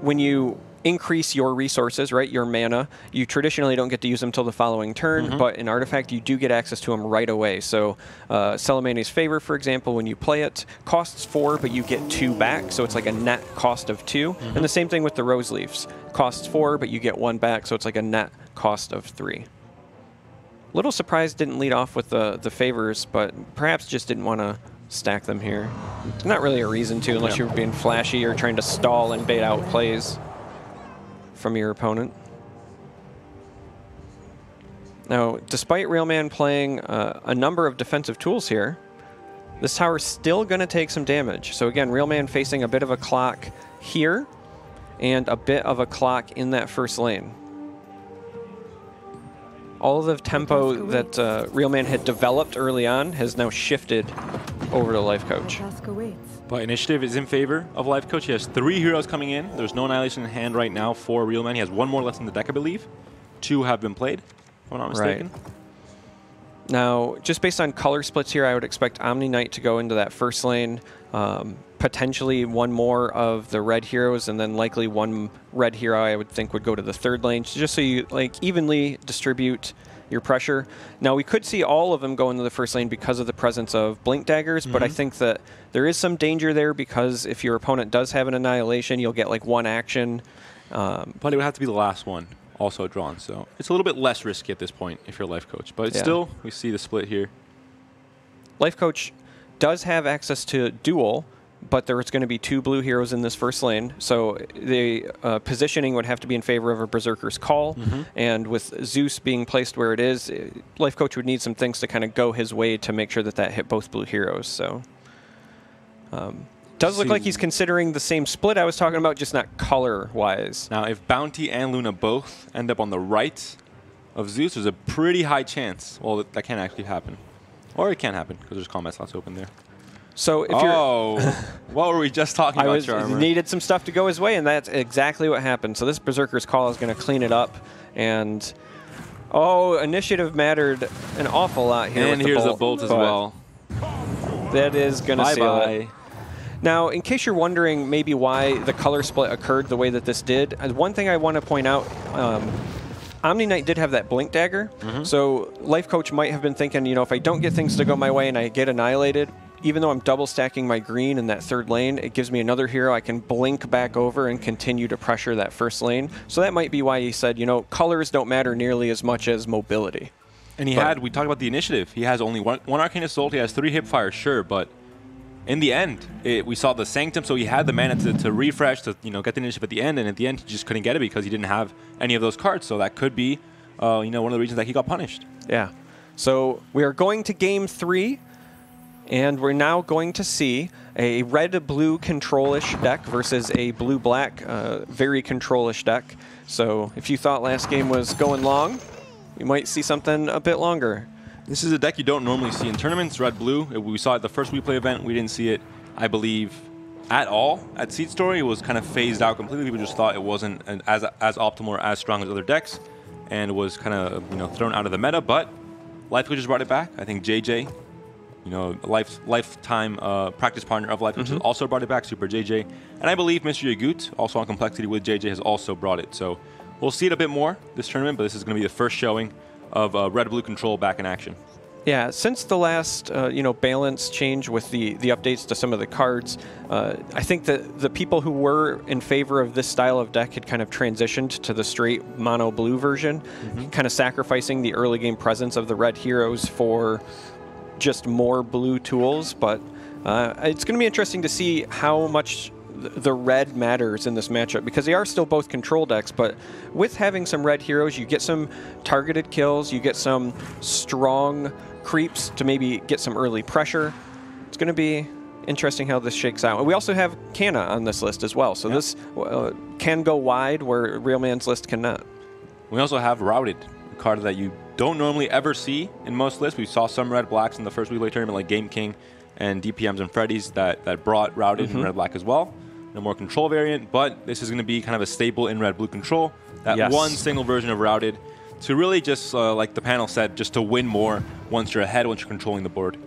when you increase your resources, right, your mana, you traditionally don't get to use them until the following turn, but in Artifact you do get access to them right away. So Salamani's Favor, for example, when you play it, costs 4, but you get 2 back, so it's like a net cost of 2. And the same thing with the Rose Leaves. Costs 4, but you get 1 back, so it's like a net cost of 3. Little surprised didn't lead off with the favors, but perhaps just didn't want to stack them here. There's not really a reason to, unless you're being flashy or trying to stall and bait out plays from your opponent. Now, despite RealMan playing a number of defensive tools here, this tower's still going to take some damage. So again, RealMan facing a bit of a clock here and a bit of a clock in that first lane. All of the tempo that RealMan had developed early on has now shifted over to Lifecoach. But initiative is in favor of Lifecoach. He has 3 heroes coming in. There's no Annihilation in hand right now for RealMan. He has 1 more left in the deck, I believe. 2 have been played, if I'm not mistaken. Right. Now, just based on color splits here, I would expect Omni Knight to go into that first lane. Potentially 1 more of the red heroes, and then likely 1 red hero I would think would go to the 3rd lane, just so you like evenly distribute your pressure. Now, we could see all of them go into the first lane because of the presence of Blink Daggers, but I think that there is some danger there, because if your opponent does have an Annihilation, you'll get like 1 action. But it would have to be the last one also drawn, so it's a little bit less risky at this point if you're Lifecoach. But it's still, we see the split here. Lifecoach does have access to Duel, but there's going to be 2 blue heroes in this first lane, so the positioning would have to be in favor of a Berserker's Call, and with Zeus being placed where it is, Lifecoach would need some things to kind of go his way to make sure that that hit both blue heroes. So does look like he's considering the same split I was talking about, just not color-wise. Now, if Bounty and Luna both end up on the right of Zeus, there's a pretty high chance, well, that can actually happen. Or it can't happen, because there's combat slots open there. So if you're... what were we just talking about, Charmer? Needed some stuff to go his way, and that's exactly what happened. So this Berserker's Call is going to clean it up, and... Oh, initiative mattered an awful lot here. And here's a bolt as well. That is going to seal it. Now, in case you're wondering maybe why the color split occurred the way that this did, one thing I want to point out, Omni Knight did have that Blink Dagger, so Lifecoach might have been thinking, you know, if I don't get things to go my way and I get annihilated, even though I'm double stacking my green in that 3rd lane, it gives me another hero I can blink back over and continue to pressure that first lane. So that might be why he said, you know, colors don't matter nearly as much as mobility. And we talked about the initiative. He has only one Arcane Assault, he has 3 Hipfires, sure, but in the end, we saw the Sanctum, so he had the mana to refresh, to get the initiative at the end, and at the end he just couldn't get it because he didn't have any of those cards. So that could be, one of the reasons that he got punished. Yeah. So we are going to Game 3, and we're now going to see a red-blue control-ish deck versus a blue-black, very control-ish deck. So if you thought last game was going long, you might see something a bit longer. This is a deck you don't normally see in tournaments, red-blue. We saw it at the first WePlay event. We didn't see it, I believe, at all. At Seed Story, it was kind of phased out completely. People just thought it wasn't as optimal or as strong as other decks, and was kind of thrown out of the meta. But Lifecoach just brought it back. I think JJ, lifetime practice partner of Lifecoach, has also brought it back, SuperJJ. And I believe Mr. Yagut, also on Complexity with JJ, has also brought it. So we'll see it a bit more this tournament, but this is going to be the first showing of red-blue control back in action. Yeah, since the last balance change with the updates to some of the cards, I think that the people who were in favor of this style of deck had kind of transitioned to the straight mono-blue version, kind of sacrificing the early game presence of the red heroes for just more blue tools. But it's going to be interesting to see how much the red matters in this matchup because they are still both control decks, but with having some red heroes, you get some targeted kills, you get some strong creeps to maybe get some early pressure. It's going to be interesting how this shakes out. And we also have Canna on this list as well, so this can go wide where Real Man's list cannot. We also have Routed, a card that you don't normally ever see in most lists. We saw some red blacks in the first WePlay tournament like Game King and DPMs and Freddy's that brought Routed in red black as well. A more control variant, but this is going to be kind of a staple in red blue control. That one single version of Routed to really just, like the panel said, just to win more once you're ahead, once you're controlling the board.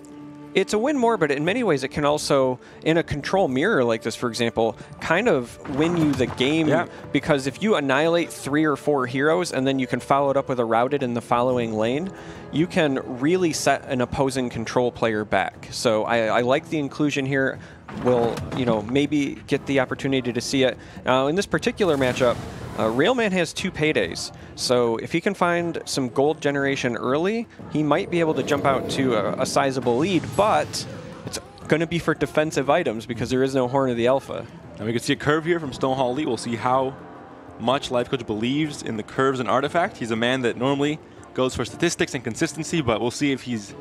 It's a win more, but in many ways it can also, in a control mirror like this, for example, kind of win you the game. Because if you annihilate 3 or 4 heroes and then you can follow it up with a Routed in the following lane, you can really set an opposing control player back. So I like the inclusion here. We'll, maybe get the opportunity to see it. In this particular matchup, Real Man has 2 paydays. So if he can find some gold generation early, he might be able to jump out to a sizable lead, but it's going to be for defensive items because there is no Horn of the Alpha. And we can see a curve here from Stonehall Elite. We'll see how much Lifecoach believes in the curves and Artifact. He's a man that normally goes for statistics and consistency, but we'll see if he's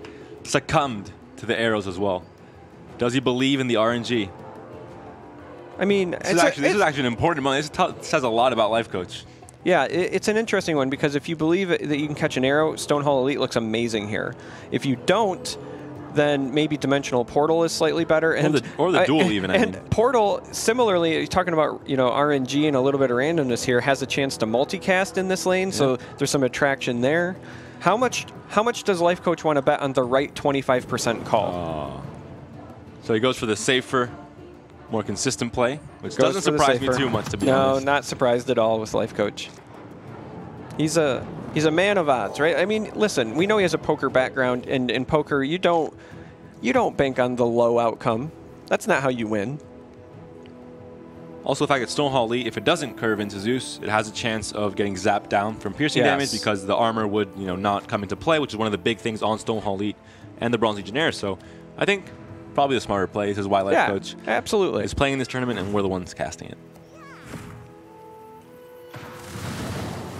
succumbed to the arrows as well. Does he believe in the RNG? I mean, this is actually an important one. This says a lot about Lifecoach. Yeah, it's an interesting one because if you believe that you can catch an arrow, Stonehall Elite looks amazing here. If you don't, then maybe Dimensional Portal is slightly better. Or the Duel even. And Portal, similarly, talking about RNG and a little bit of randomness here, has a chance to multicast in this lane, so there's some attraction there. How much does Lifecoach want to bet on the right 25% call? So he goes for the safer, more consistent play, which doesn't surprise me too much, to be honest. No, not surprised at all with Lifecoach. He's a man of odds, right? I mean, listen, we know he has a poker background, and in poker, you don't bank on the low outcome. That's not how you win. Also, the fact that Stonehall Elite, if it doesn't curve into Zeus, it has a chance of getting zapped down from piercing damage because the armor would, not come into play, which is one of the big things on Stonehall Elite and the Bronze Legionnaires. So I think probably the smarter play. This is why Lifecoach absolutely is playing in this tournament, and we're the ones casting it.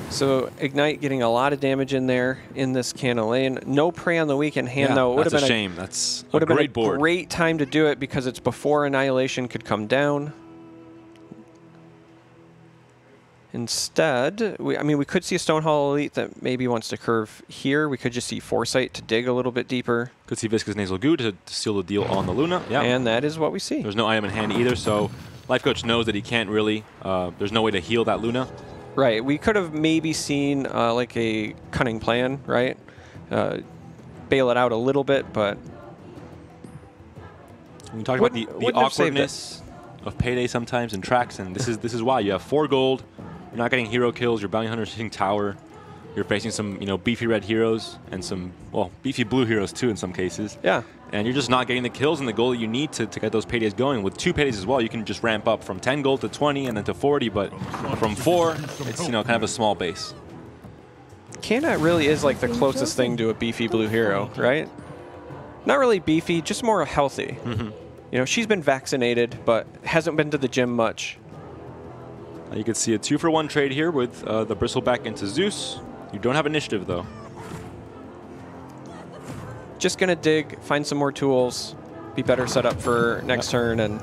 So Ignite getting a lot of damage in there in this Canna lane. No Prey on the weekend hand, though. That's a shame. That's a great board. Great time to do it because it's before Annihilation could come down. Instead, we could see a Stonehall Elite that maybe wants to curve here. We could just see Foresight to dig a little bit deeper. Could see Viscous Nasal Goo to seal the deal on the Luna. Yeah. And that is what we see. There's no item in hand either, so Lifecoach knows that he can't really, there's no way to heal that Luna. Right. We could have maybe seen like a cunning plan, right? Bail it out a little bit, but... We talked about the awkwardness of Payday sometimes in tracks, and this is why. You have 4 gold. You're not getting hero kills. Your bounty hunter's hitting tower. You're facing some, beefy red heroes and some, beefy blue heroes too in some cases. Yeah. And you're just not getting the kills and the gold that you need to get those paydays going. With 2 paydays as well, you can just ramp up from 10 gold to 20 and then to 40, but from 4, it's, kind of a small base. Canna really is like the closest thing to a beefy blue hero, right? Not really beefy, just more healthy. She's been vaccinated, but hasn't been to the gym much. You can see a 2-for-1 trade here with the Bristleback into Zeus. You don't have initiative, though. Just going to dig, find some more tools, be better set up for next turn, and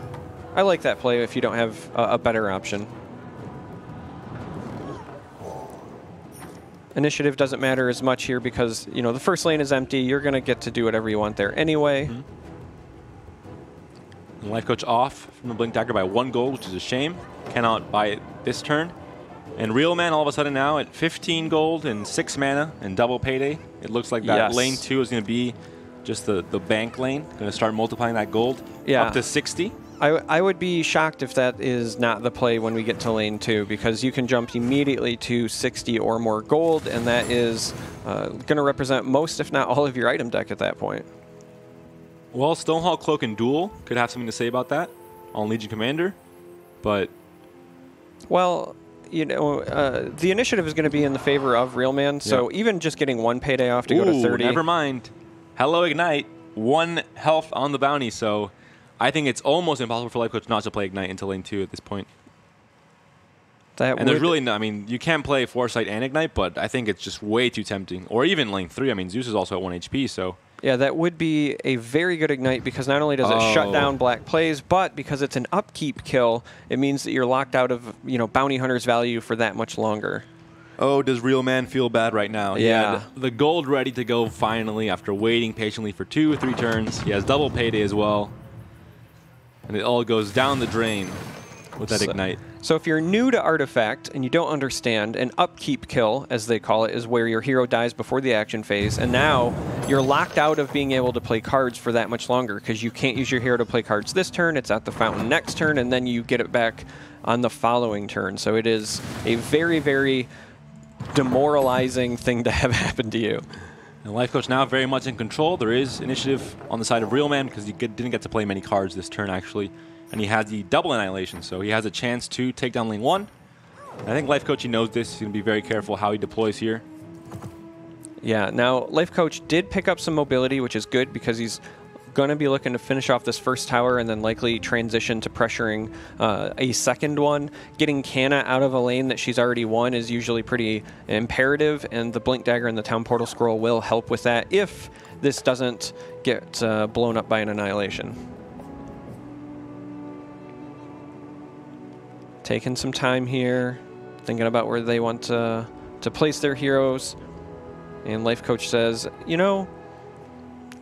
I like that play if you don't have a better option. Initiative doesn't matter as much here because, the first lane is empty. You're going to get to do whatever you want there anyway. Lifecoach off from the Blink Dagger by 1 gold, which is a shame. Cannot buy it this turn. And Real Man all of a sudden now at 15 gold and 6 mana and double payday. It looks like that lane 2 is going to be just the bank lane. Going to start multiplying that gold up to 60. I would be shocked if that is not the play when we get to lane 2 because you can jump immediately to 60 or more gold, and that is going to represent most, if not all, of your item deck at that point. Well, Stonehall Cloak and Duel could have something to say about that on Legion Commander, but... Well, the initiative is going to be in the favor of Real Man, so even just getting 1 payday off to go to 30... never mind. Hello, Ignite. 1 health on the bounty, so I think it's almost impossible for Lifecoach not to play Ignite into lane 2 at this point. And there's really no, I mean, you can play Foresight and Ignite, but I think it's just way too tempting. Or even lane 3. I mean, Zeus is also at 1 HP, so. Yeah, that would be a very good Ignite because not only does it shut down black plays, but because it's an upkeep kill, it means that you're locked out of, you know, Bounty Hunter's value for that much longer. Oh, does Real Man feel bad right now? Yeah. He had the gold ready to go finally after waiting patiently for 2 or 3 turns. He has double payday as well. And it all goes down the drain with that Ignite. So if you're new to Artifact and you don't understand, an upkeep kill, as they call it, is where your hero dies before the action phase, and now you're locked out of being able to play cards for that much longer because you can't use your hero to play cards this turn, it's at the fountain next turn, and then you get it back on the following turn. So it is a very, very demoralizing thing to have happen to you. And Lifecoach now very much in control. There is initiative on the side of Real Man because he didn't get to play many cards this turn, actually. And he has the double annihilation, so he has a chance to take down lane 1. And I think Lifecoach, he knows this. He's going to be very careful how he deploys here. Yeah, now Lifecoach did pick up some mobility, which is good because he's going to be looking to finish off this first tower and then likely transition to pressuring a second one. Getting Canna out of a lane that she's already won is usually pretty imperative, and the Blink Dagger and the Town Portal Scroll will help with that if this doesn't get blown up by an annihilation. Taking some time here, thinking about where they want to place their heroes. And Lifecoach says, you know,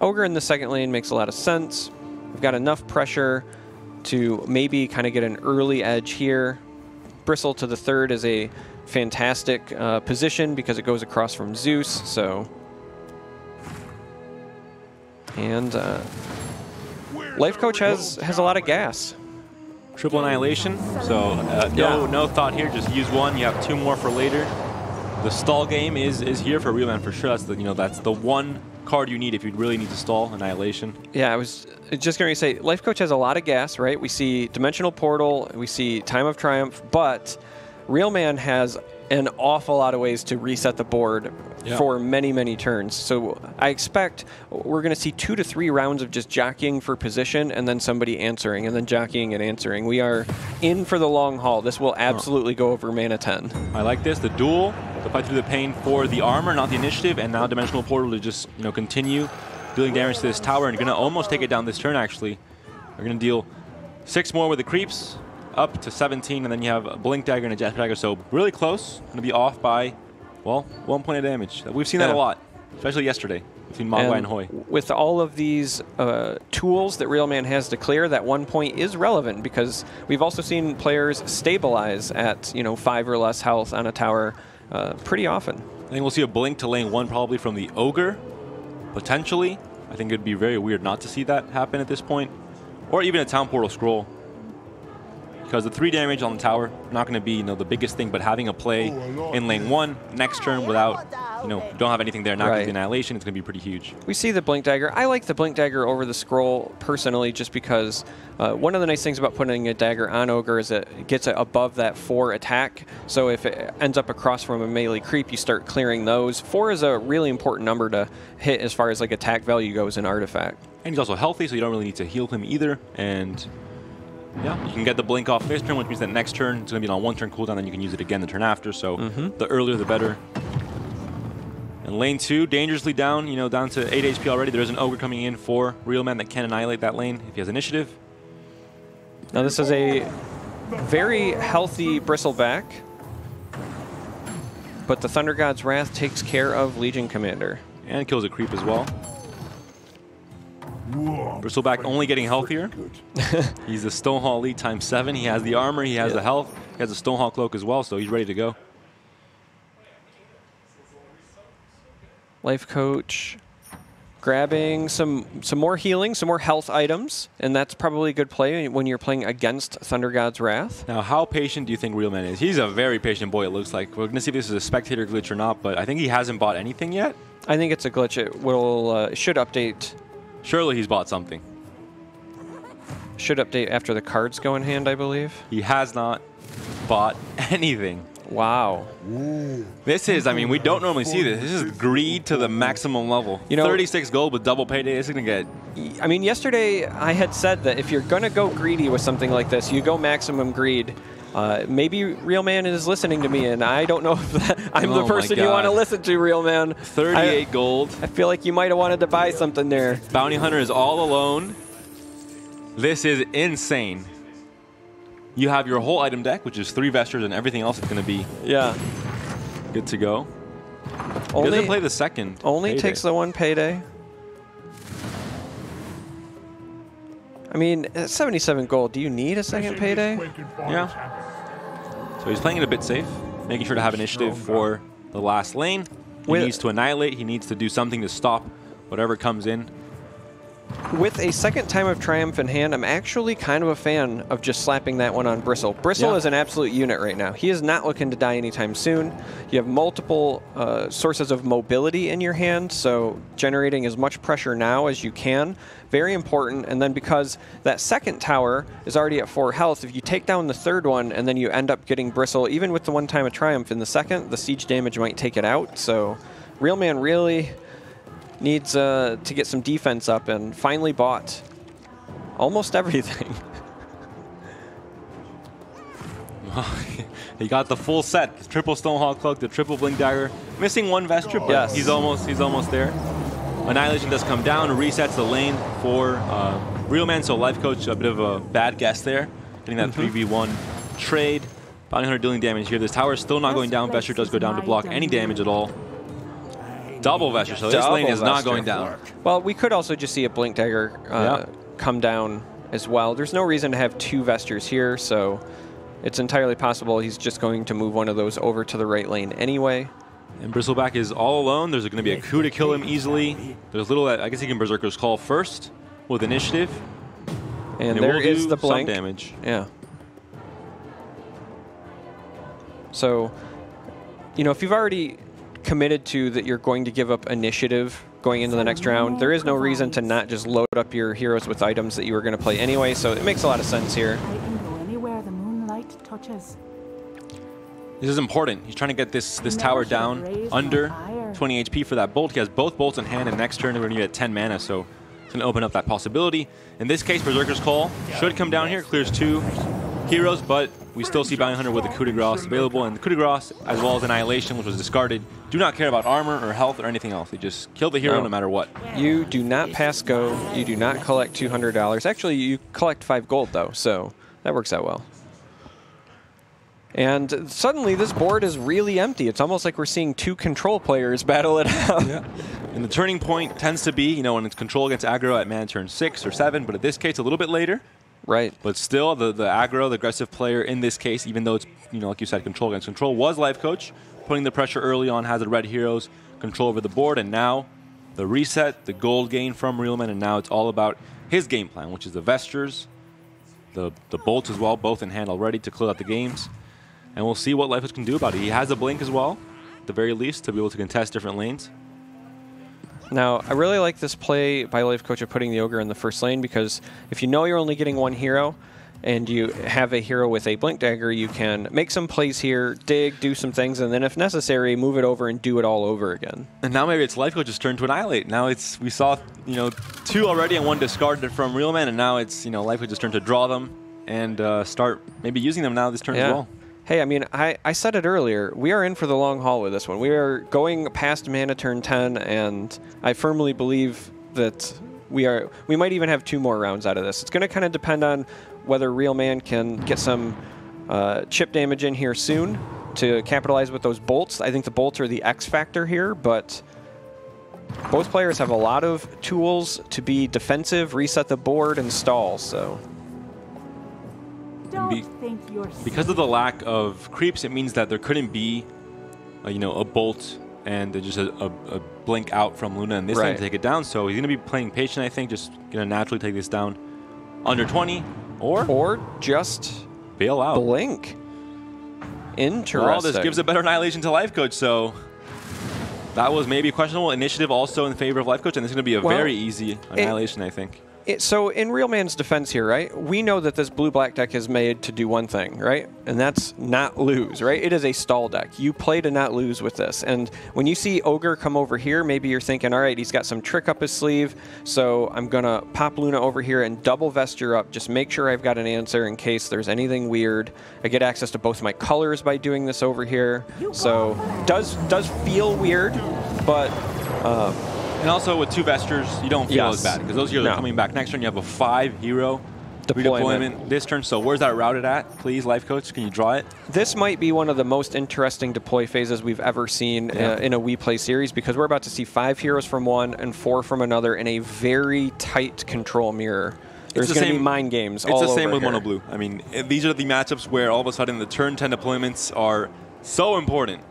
Ogre in the second lane makes a lot of sense. We've got enough pressure to maybe kind of get an early edge here. Bristle to the third is a fantastic position because it goes across from Zeus. So, and Lifecoach has a lot of gas. Triple annihilation, so no thought here. Just use one. You have 2 more for later. The stall game is here for Real Man for sure. That's the one card you need if you really need to stall annihilation. Yeah, I was just going to say Lifecoach has a lot of gas, right? We see Dimensional Portal, we see Time of Triumph, but Real Man has an awful lot of ways to reset the board for many, many turns. So I expect we're going to see 2 to 3 rounds of just jockeying for position and then somebody answering and then jockeying and answering. We are in for the long haul. This will absolutely go over mana 10. I like this. The duel, the fight through the pain for the armor, not the initiative, and now Dimensional Portal to just continue dealing damage to this tower, and you're going to almost take it down this turn, actually. You're going to deal 6 more with the creeps, up to 17, and then you have a Blink Dagger and a Jet Dagger, so really close. Going to be off by, well, 1 point of damage. We've seen that a lot, especially yesterday between Mogwai and Hoej. With all of these tools that Real Man has to clear, that 1 point is relevant because we've also seen players stabilize at 5 or less health on a tower pretty often. I think we'll see a blink to lane 1 probably from the Ogre, potentially. I think it would be very weird not to see that happen at this point, or even a Town Portal Scroll. Because the 3 damage on the tower, not going to be the biggest thing, but having a play in lane 1 next turn without, don't have anything there, not getting the annihilation, it's going to be pretty huge. We see the Blink Dagger. I like the Blink Dagger over the Scroll personally just because one of the nice things about putting a dagger on Ogre is that it gets it above that 4 attack. So if it ends up across from a melee creep, you start clearing those. 4 is a really important number to hit as far as like attack value goes in Artifact. And he's also healthy, so you don't really need to heal him either. And yeah, you can get the blink off this turn, which means that next turn it's going to be on a 1-turn cooldown, then you can use it again the turn after. So the earlier the better. And lane 2, dangerously down, down to 8 HP already. There is an Ogre coming in for Real Man that can annihilate that lane if he has initiative. Now this is a very healthy Bristleback, but the Thunder God's Wrath takes care of Legion Commander. And kills a creep as well. Bristleback only getting healthier. He's a Stonehall Elite ×7. He has the armor, he has the health, he has a Stonehall Cloak as well, so he's ready to go. Lifecoach grabbing some more healing, some more health items, and that's probably a good play when you're playing against Thunder God's Wrath. Now, how patient do you think Real Man is? He's a very patient boy, it looks like. We're going to see if this is a spectator glitch or not, but I think he hasn't bought anything yet. I think it's a glitch. It will should update. Surely he's bought something. Should update after the cards go in hand, I believe. He has not bought anything. Wow. This is, I mean, we don't normally see this. This is greed to the maximum level. You know, 36 gold with double payday. This is going to get... I mean, yesterday I had said that if you're going to go greedy with something like this, you go maximum greed. Maybe Real Man is listening to me, and I don't know if I'm the person you want to listen to, Real Man. 38 gold. I feel like you might have wanted to buy something there. Bounty Hunter is all alone. This is insane. You have your whole item deck, which is 3 Vestures, and everything else is going to be good to go. He doesn't play the second. Only payday. Takes the 1 payday. I mean, at 77 gold, do you need a second payday? Yeah. So he's playing it a bit safe, making sure to have initiative for the last lane. He needs to annihilate. He needs to do something to stop whatever comes in. With a second Time of Triumph in hand, I'm actually kind of a fan of just slapping that one on Bristle. Bristle is an absolute unit right now. He is not looking to die anytime soon. You have multiple sources of mobility in your hand, so generating as much pressure now as you can. Very important. And then because that second tower is already at 4 health, if you take down the third one and then you end up getting Bristle, even with the 1 Time of Triumph in the second, the siege damage might take it out. So Real Man really needs to get some defense up, and finally bought almost everything. He got the full set: the triple Stonehawk Cloak, the triple Blink Dagger. Missing 1 Vesture, but he's almost there. Annihilation does come down, resets the lane for Real Man. So Lifecoach, a bit of a bad guess there, getting that 3v1 trade. Bounty Hunter dealing damage here. This tower is still not going down. Vesture does go down to block any damage at all. Double Vesture, so this lane is not going down. Well, we could also just see a Blink Dagger come down as well. There's no reason to have 2 Vestures here, so it's entirely possible he's just going to move one of those over to the right lane anyway. And Bristleback is all alone. There's going to be a coup to kill him easily. There's little that I guess he can Berserker's Call first with initiative. And there is the blink. Some damage. Yeah. So, you know, if you've already committed to that you're going to give up initiative going into the next round, there is no reason to not just load up your heroes with items that you were going to play anyway, so it makes a lot of sense here. I can go anywhere the moonlight touches. This is important. He's trying to get this tower down under 20 HP for that bolt. He has both bolts in hand, and next turn we're going to be at 10 mana, so it's going to open up that possibility. In this case, Berserker's Call should come down here, clears 2 heroes, but we still see Bounty Hunter with the coup de grace available, and the coup de grace, as well as Annihilation, which was discarded, do not care about armor or health or anything else. They just kill the hero no matter what. You do not pass go. You do not collect $200. Actually, you collect 5 gold, though, so that works out well. And suddenly, this board is really empty. It's almost like we're seeing 2 control players battle it out. Yeah. And the turning point tends to be, you know, when it's control against aggro at mana turn 6 or 7, but in this case, a little bit later. Right. But still, the aggro, the aggressive player in this case, even though it's, you know, like you said, control against control, was Lifecoach, putting the pressure early on, has the red heroes, control over the board, and now the reset, the gold gain from Realman, and now it's all about his game plan, which is the Vestures, the bolts as well, both in hand already to clear out the games. And we'll see what Lifecoach can do about it. He has a blink as well, at the very least, to be able to contest different lanes. Now, I really like this play by Lifecoach of putting the Ogre in the first lane, because if you know you're only getting 1 hero and you have a hero with a Blink Dagger, you can make some plays here, dig, do some things, and then if necessary, move it over and do it all over again. And now maybe it's Lifecoach's turn to annihilate. Now it's, we saw, you know, 2 already and 1 discarded from Realman, and now it's, you know, Lifecoach's turn to draw them and start maybe using them now this turn as well. Hey, I mean, I said it earlier, we are in for the long haul with this one. We are going past mana turn 10, and I firmly believe that we might even have 2 more rounds out of this. It's going to kind of depend on whether Real Man can get some chip damage in here soon to capitalize with those bolts. I think the bolts are the X factor here, but both players have a lot of tools to be defensive, reset the board, and stall, so... Because of the lack of creeps, it means that there couldn't be, you know, a bolt and just a blink out from Luna in this lane to take it down. So he's going to be playing patient, I think, just going to naturally take this down under 20, or just bail out. Blink. Interesting. Well, this gives a better annihilation to Lifecoach, so that was maybe questionable. Initiative also in favor of Lifecoach, and this is going to be a very easy annihilation, I think. So in Real Man's defense here, right, we know that this blue-black deck is made to do one thing, right? And that's not lose, right? It is a stall deck. You play to not lose with this. And when you see Ogre come over here, maybe you're thinking, all right, he's got some trick up his sleeve, so I'm going to pop Luna over here and double Vesture up. Just make sure I've got an answer in case there's anything weird. I get access to both my colors by doing this over here. So does feel weird, but... and also with 2 Vestures, you don't feel as bad because those heroes are coming back. Next turn, you have a 5-hero redeployment this turn. So where's that routed at? Please, Lifecoach, can you draw it? This might be one of the most interesting deploy phases we've ever seen in a WePlay series because we're about to see 5 heroes from one and 4 from another in a very tight control mirror. There's going to be mind games all over It's the same with here. Mono Blue. I mean, these are the matchups where all of a sudden the turn 10 deployments are so important.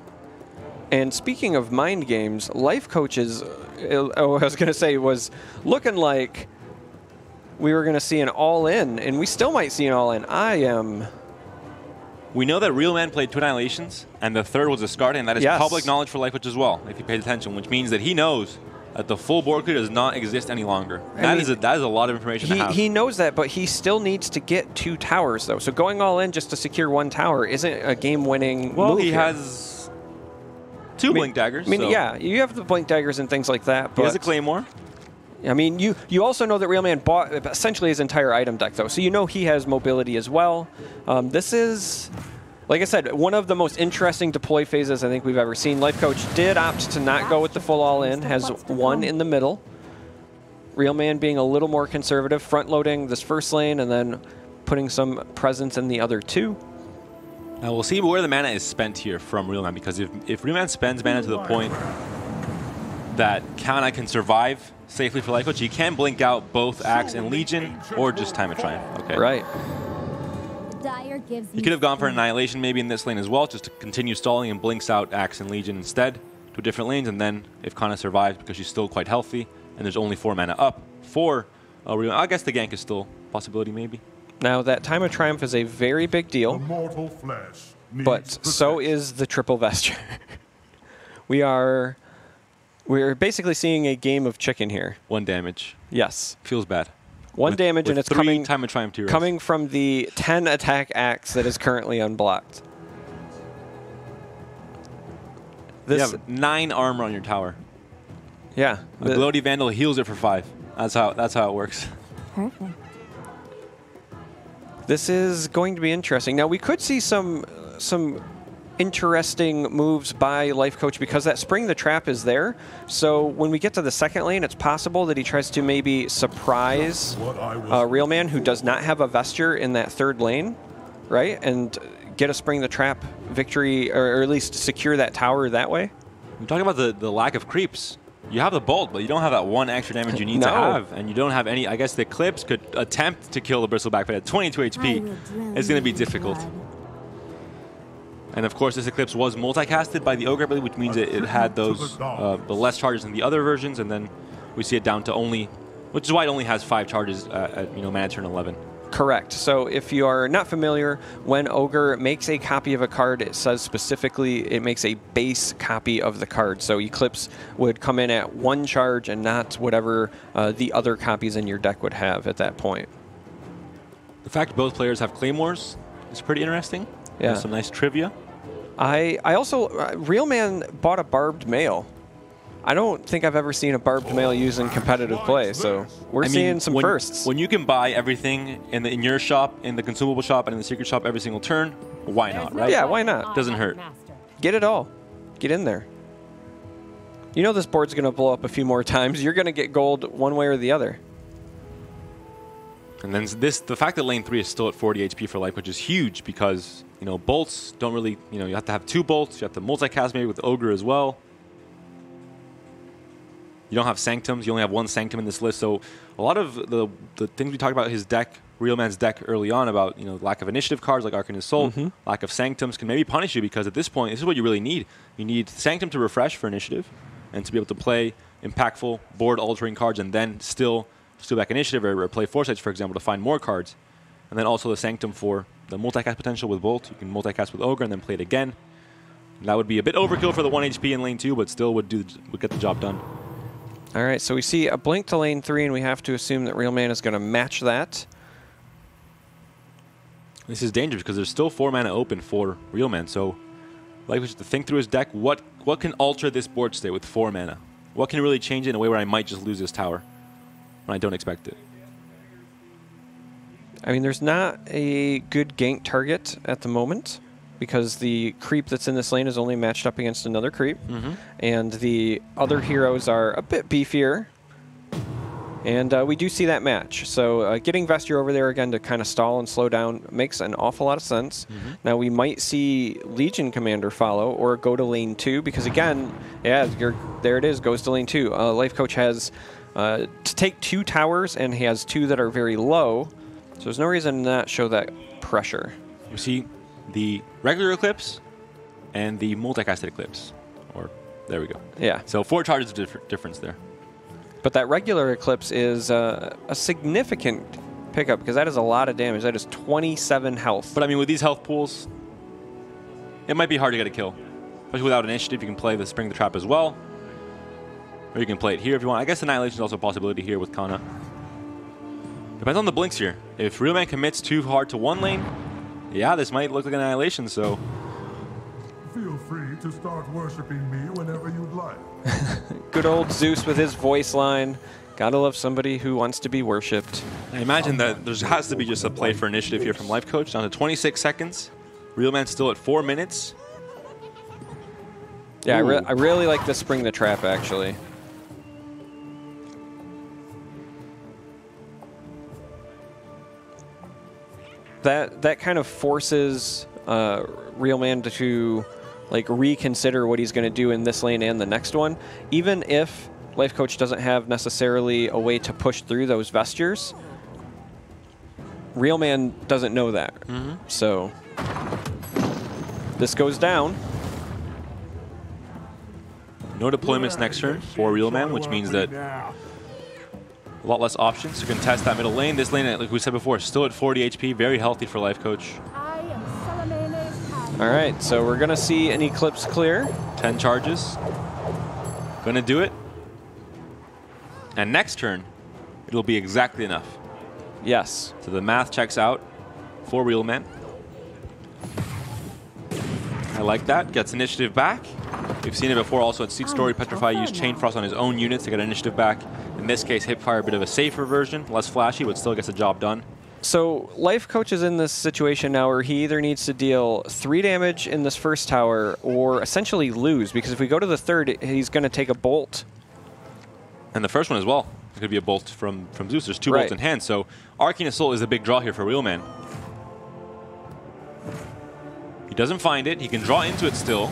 And speaking of mind games, Lifecoach is, I was going to say, was looking like we were going to see an all-in, and we still might see an all-in. We know that Real Man played 2 Annihilations, and the 3rd was discarded, and that is public knowledge for Lifecoach as well, if you paid attention, which means that he knows that the full board clear does not exist any longer. That is a lot of information to have. He knows that, but he still needs to get 2 towers, though. So going all in just to secure 1 tower isn't a game-winning move he here. has 2 Blink Daggers. I mean, yeah, you have the Blink Daggers and things like that. But he has a Claymore. I mean, you also know that Real Man bought essentially his entire item deck, though. So you know he has mobility as well. This is, like I said, one of the most interesting deploy phases I think we've ever seen. Lifecoach did opt to not go with the full all-in, has 1 in the middle. Real Man being a little more conservative, front-loading this first lane and then putting some presence in the other 2. Now we'll see where the mana is spent here from Real Man, because if Real Man spends mana to the point that Kauna can survive safely for Lifecoach, he can blink out both Axe and Legion, or just Time of Triumph. Okay. Right. He could have gone for an Annihilation maybe in this lane as well, just to continue stalling and blinks out Axe and Legion instead to different lanes, and then if Kauna survives because she's still quite healthy and there's only 4 mana up for Real Man, I guess the gank is still a possibility maybe. Now, that Time of Triumph is a very big deal, but so is the triple Vesture. We're basically seeing a game of chicken here. 1 damage. Yes. Feels bad. 1 damage, and it's coming Time of Triumph tiers. Coming from the 10 attack axe that is currently unblocked. You have 9 armor on your tower. Yeah. A Gloaty Vandal heals it for 5. That's how it works. Perfect. This is going to be interesting. Now, we could see some interesting moves by Lifecoach because that Spring the Trap is there. So when we get to the second lane, it's possible that he tries to maybe surprise Real Man, who does not have a Vesture in that 3rd lane, right? And get a Spring the Trap victory, or at least secure that tower that way. I'm talking about the lack of creeps. You have the Bolt, but you don't have that 1 extra damage you need to have. And you don't have any, I guess the Eclipse could attempt to kill the Bristleback, but at 22 HP, it's going to be difficult. And of course, this Eclipse was multicasted by the Ogre, which means it had those the less charges than the other versions, and then we see it down to only, which is why it only has 5 charges at mana turn 11. Correct. So if you are not familiar, when Ogre makes a copy of a card, it says specifically it makes a base copy of the card. So Eclipse would come in at 1 charge and not whatever the other copies in your deck would have at that point. The fact both players have Claymores is pretty interesting. Yeah. There's some nice trivia. I also, Real Man bought a Barbed Mail. I don't think I've ever seen a Barbed Mail used in competitive play, so we're seeing some firsts. When you can buy everything in your shop, in the consumable shop, and in the secret shop every single turn, why not, right? Yeah, why not? Doesn't hurt. Get it all. Get in there. You know this board's going to blow up a few more times. You're going to get gold one way or the other. And then the fact that lane 3 is still at 40 HP for Lifecoach is huge because, you know, bolts don't really, you know, you have to have 2 bolts. You have to multicast maybe with Ogre as well. You don't have Sanctums. You only have 1 Sanctum in this list. So a lot of the things we talked about his deck, Real Man's deck early on about, you know, lack of initiative cards like Arcane Assault, lack of Sanctums can maybe punish you because at this point, this is what you really need. You need Sanctum to refresh for initiative and to be able to play impactful board-altering cards and then still back initiative or play Foresights, for example, to find more cards. And then also the Sanctum for the multicast potential with Bolt. You can multicast with Ogre and then play it again. And that would be a bit overkill for the 1 HP in lane 2, but still would get the job done. All right, so we see a blink to lane 3, and we have to assume that Real Man is going to match that. This is dangerous because there's still 4 mana open for Real Man, so Lifecoach has to think through his deck. What can alter this board state with 4 mana? What can really change it in a way where I might just lose this tower when I don't expect it? I mean, there's not a good gank target at the moment because the creep that's in this lane is only matched up against another creep, and the other heroes are a bit beefier. And we do see that match. So getting Vesture over there again to kind of stall and slow down makes an awful lot of sense. Now we might see Legion Commander follow or go to lane 2 because again, yeah, there it is, goes to lane 2. Lifecoach has to take 2 towers and he has 2 that are very low. So there's no reason to not show that pressure. You see the regular Eclipse and the multicasted Eclipse. Or there we go. Yeah. So 4 charges of difference there. But that regular Eclipse is a significant pickup because that is a lot of damage. That is 27 health. But I mean, with these health pools, it might be hard to get a kill. Especially without initiative, you can play the Spring the Trap as well. Or you can play it here if you want. I guess Annihilation is also a possibility here with Kana. Depends on the blinks here. If Real Man commits too hard to one lane, yeah, this might look like Annihilation, so... Feel free to start worshipping me whenever you'd like. Good old Zeus with his voice line. Gotta love somebody who wants to be worshipped. I imagine that there has to be just a play for initiative here from Lifecoach. Down to 26 seconds. Real Man still at 4 minutes. Yeah, I really like the Spring the Trap, actually. That kind of forces Real Man to like reconsider what he's going to do in this lane and the next one. Even if Lifecoach doesn't have necessarily a way to push through those Vestures, Real Man doesn't know that. So this goes down. No deployments next turn for Real Man, which means that a lot less options to contest that middle lane. This lane, like we said before, still at 40 HP, very healthy for Lifecoach. All right, so we're going to see an Eclipse clear. 10 charges. Gonna do it. And next turn, it'll be exactly enough. Yes. So the math checks out for Real Man. I like that. Gets initiative back. We've seen it before also at Seat Story. Petrify used Chain Frost on his own units to get initiative back. In this case, Hipfire, a bit of a safer version, less flashy, but still gets the job done. So Lifecoach is in this situation now where he either needs to deal 3 damage in this first tower or essentially lose, because if we go to the third, he's going to take a bolt. And the first one as well. It could be a bolt from Zeus. There's 2 bolts in hand, so Arcane Assault is a big draw here for Real Man. He doesn't find it. He can draw into it still.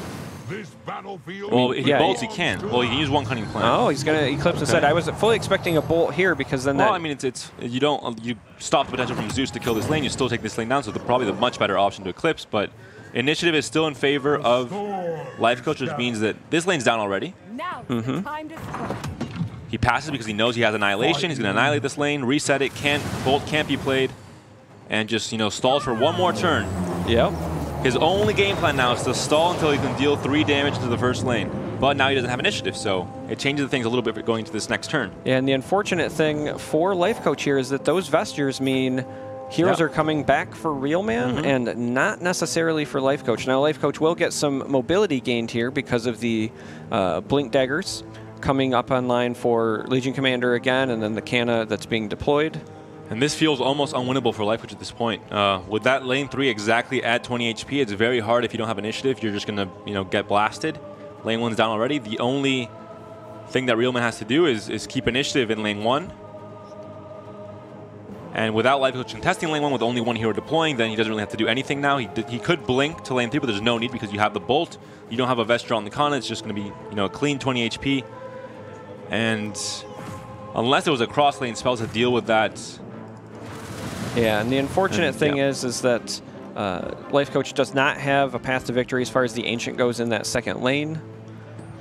This battlefield. Well, if he bolts, he can. Well, he can use one Cunning Plan. Oh, he's going to Eclipse instead. I was fully expecting a bolt here because then I mean, you stop the potential from Zeus to kill this lane. You still take this lane down, so probably the much better option to Eclipse. But initiative is still in favor of Lifecoach, which means that this lane's down already. Time to He passes because he knows he has Annihilation. He's going to annihilate this lane, reset it. Bolt can't be played, and just stall for one more turn. Yep. His only game plan now is to stall until he can deal 3 damage to the first lane. But now he doesn't have initiative, so it changes things a little bit going into this next turn. Yeah, and the unfortunate thing for Lifecoach here is that those Vestures mean heroes are coming back for Real Man and not necessarily for Lifecoach. Now, Lifecoach will get some mobility gained here because of the Blink Daggers coming up online for Legion Commander again, and then the Canna that's being deployed. And this feels almost unwinnable for Lifecoach at this point. With that lane 3 exactly at 20 HP, it's very hard if you don't have initiative. You're just going to get blasted. Lane 1's down already. The only thing that Real Man has to do is keep initiative in lane 1. And without Lifecoach contesting lane 1 with only 1 hero deploying, then he doesn't really have to do anything now. He could blink to lane 3, but there's no need because you have the bolt. You don't have a Vesture on the Kana. It's just going to be a clean 20 HP. And unless it was a cross lane spell to deal with that. Yeah, and the unfortunate thing is that Lifecoach does not have a path to victory as far as the Ancient goes in that second lane.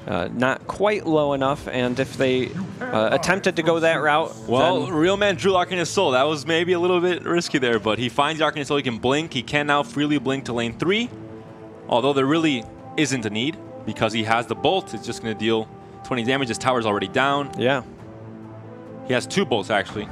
Not quite low enough, and if they attempted to go that route... Well, Real Man drew Arcane Assault. That was maybe a little bit risky there, but he finds the Arcane Assault. He can blink. He can now freely blink to lane 3, although there really isn't a need because he has the bolt. It's just going to deal 20 damage. His tower's already down. Yeah. He has 2 bolts, actually.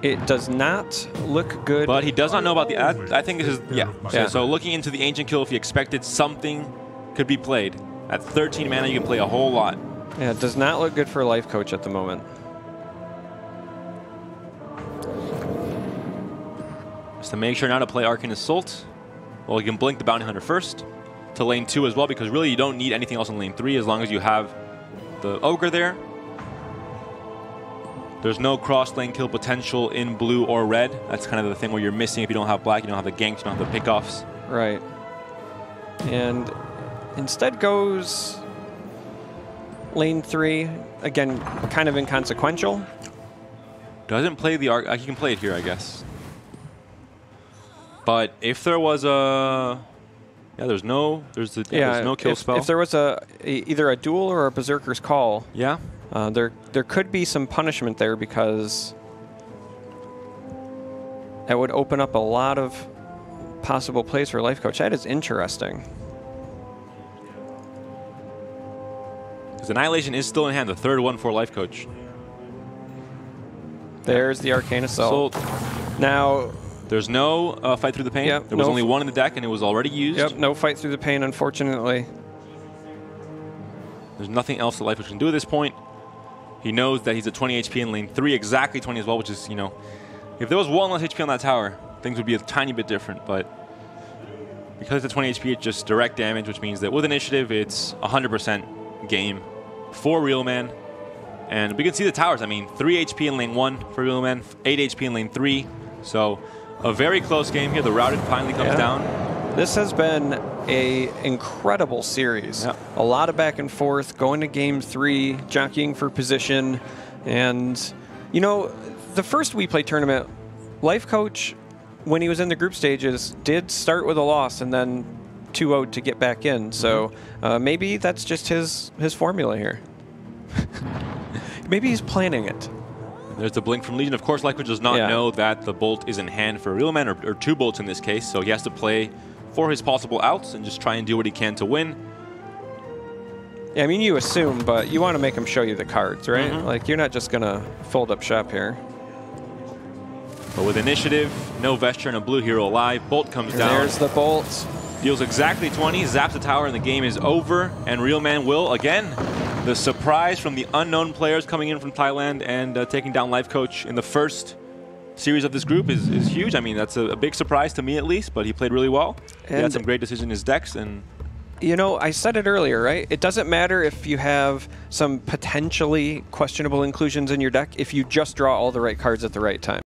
It does not look good. But he does not know about the... I think this is... Yeah. So looking into the Ancient Kill, if he expected something could be played. At 13 mana, you can play a whole lot. Yeah, it does not look good for Lifecoach at the moment. Just to make sure now to play Arcane Assault. Well, you can blink the Bounty Hunter first to lane 2 as well, because really you don't need anything else in lane 3 as long as you have the Ogre there. There's no cross-lane kill potential in blue or red. That's kind of the thing where you're missing if you don't have black, you don't have the ganks, you don't have the pickoffs. Right. And instead goes lane 3. Again, kind of inconsequential. Doesn't play the Arc. He can play it here, I guess. But if there was a... Yeah, there's no kill spell. If there was either a duel or a Berserker's Call, yeah, there could be some punishment there, because that would open up a lot of possible plays for Lifecoach. That is interesting. Because Annihilation is still in hand, the 3rd one for Lifecoach. There's the Arcane Assault. Now... There's no Fight Through the Pain. Yep, there was only 1 in the deck, and it was already used. Yep, no Fight Through the Pain, unfortunately. There's nothing else that Lifecoach can do at this point. He knows that he's at 20 HP in lane 3, exactly 20 as well, which is, you know, if there was 1 less HP on that tower, things would be a tiny bit different. But because it's at 20 HP, it's just direct damage, which means that with initiative, it's 100% game for Real Man. And we can see the towers. I mean, 3 HP in lane 1 for Real Man, 8 HP in lane 3. So a very close game here. The routed finally comes down. This has been an incredible series. Yeah. A lot of back and forth, going to game 3, jockeying for position. And, you know, the first WePlay tournament, Lifecoach, when he was in the group stages, did start with a loss and then 2-0 to get back in. So maybe that's just his formula here. Maybe he's planning it. There's the blink from Legion. Of course, Lifecoach does not know that the bolt is in hand for Real Man, or 2 bolts in this case, so he has to play for his possible outs and just try and do what he can to win. Yeah, I mean, you assume, but you want to make him show you the cards, right? Like, you're not just going to fold up shop here. But with initiative, no Vesture and a blue hero alive, bolt comes down. There's the bolt. Deals exactly 20, zaps the tower, and the game is over. And Real Man will, again, the surprise from the unknown players coming in from Thailand and taking down Lifecoach in the first series of this group is huge. I mean, that's a big surprise to me at least, but he played really well. He had some great decisions in his decks. And you know, I said it earlier, right? It doesn't matter if you have some potentially questionable inclusions in your deck if you just draw all the right cards at the right time.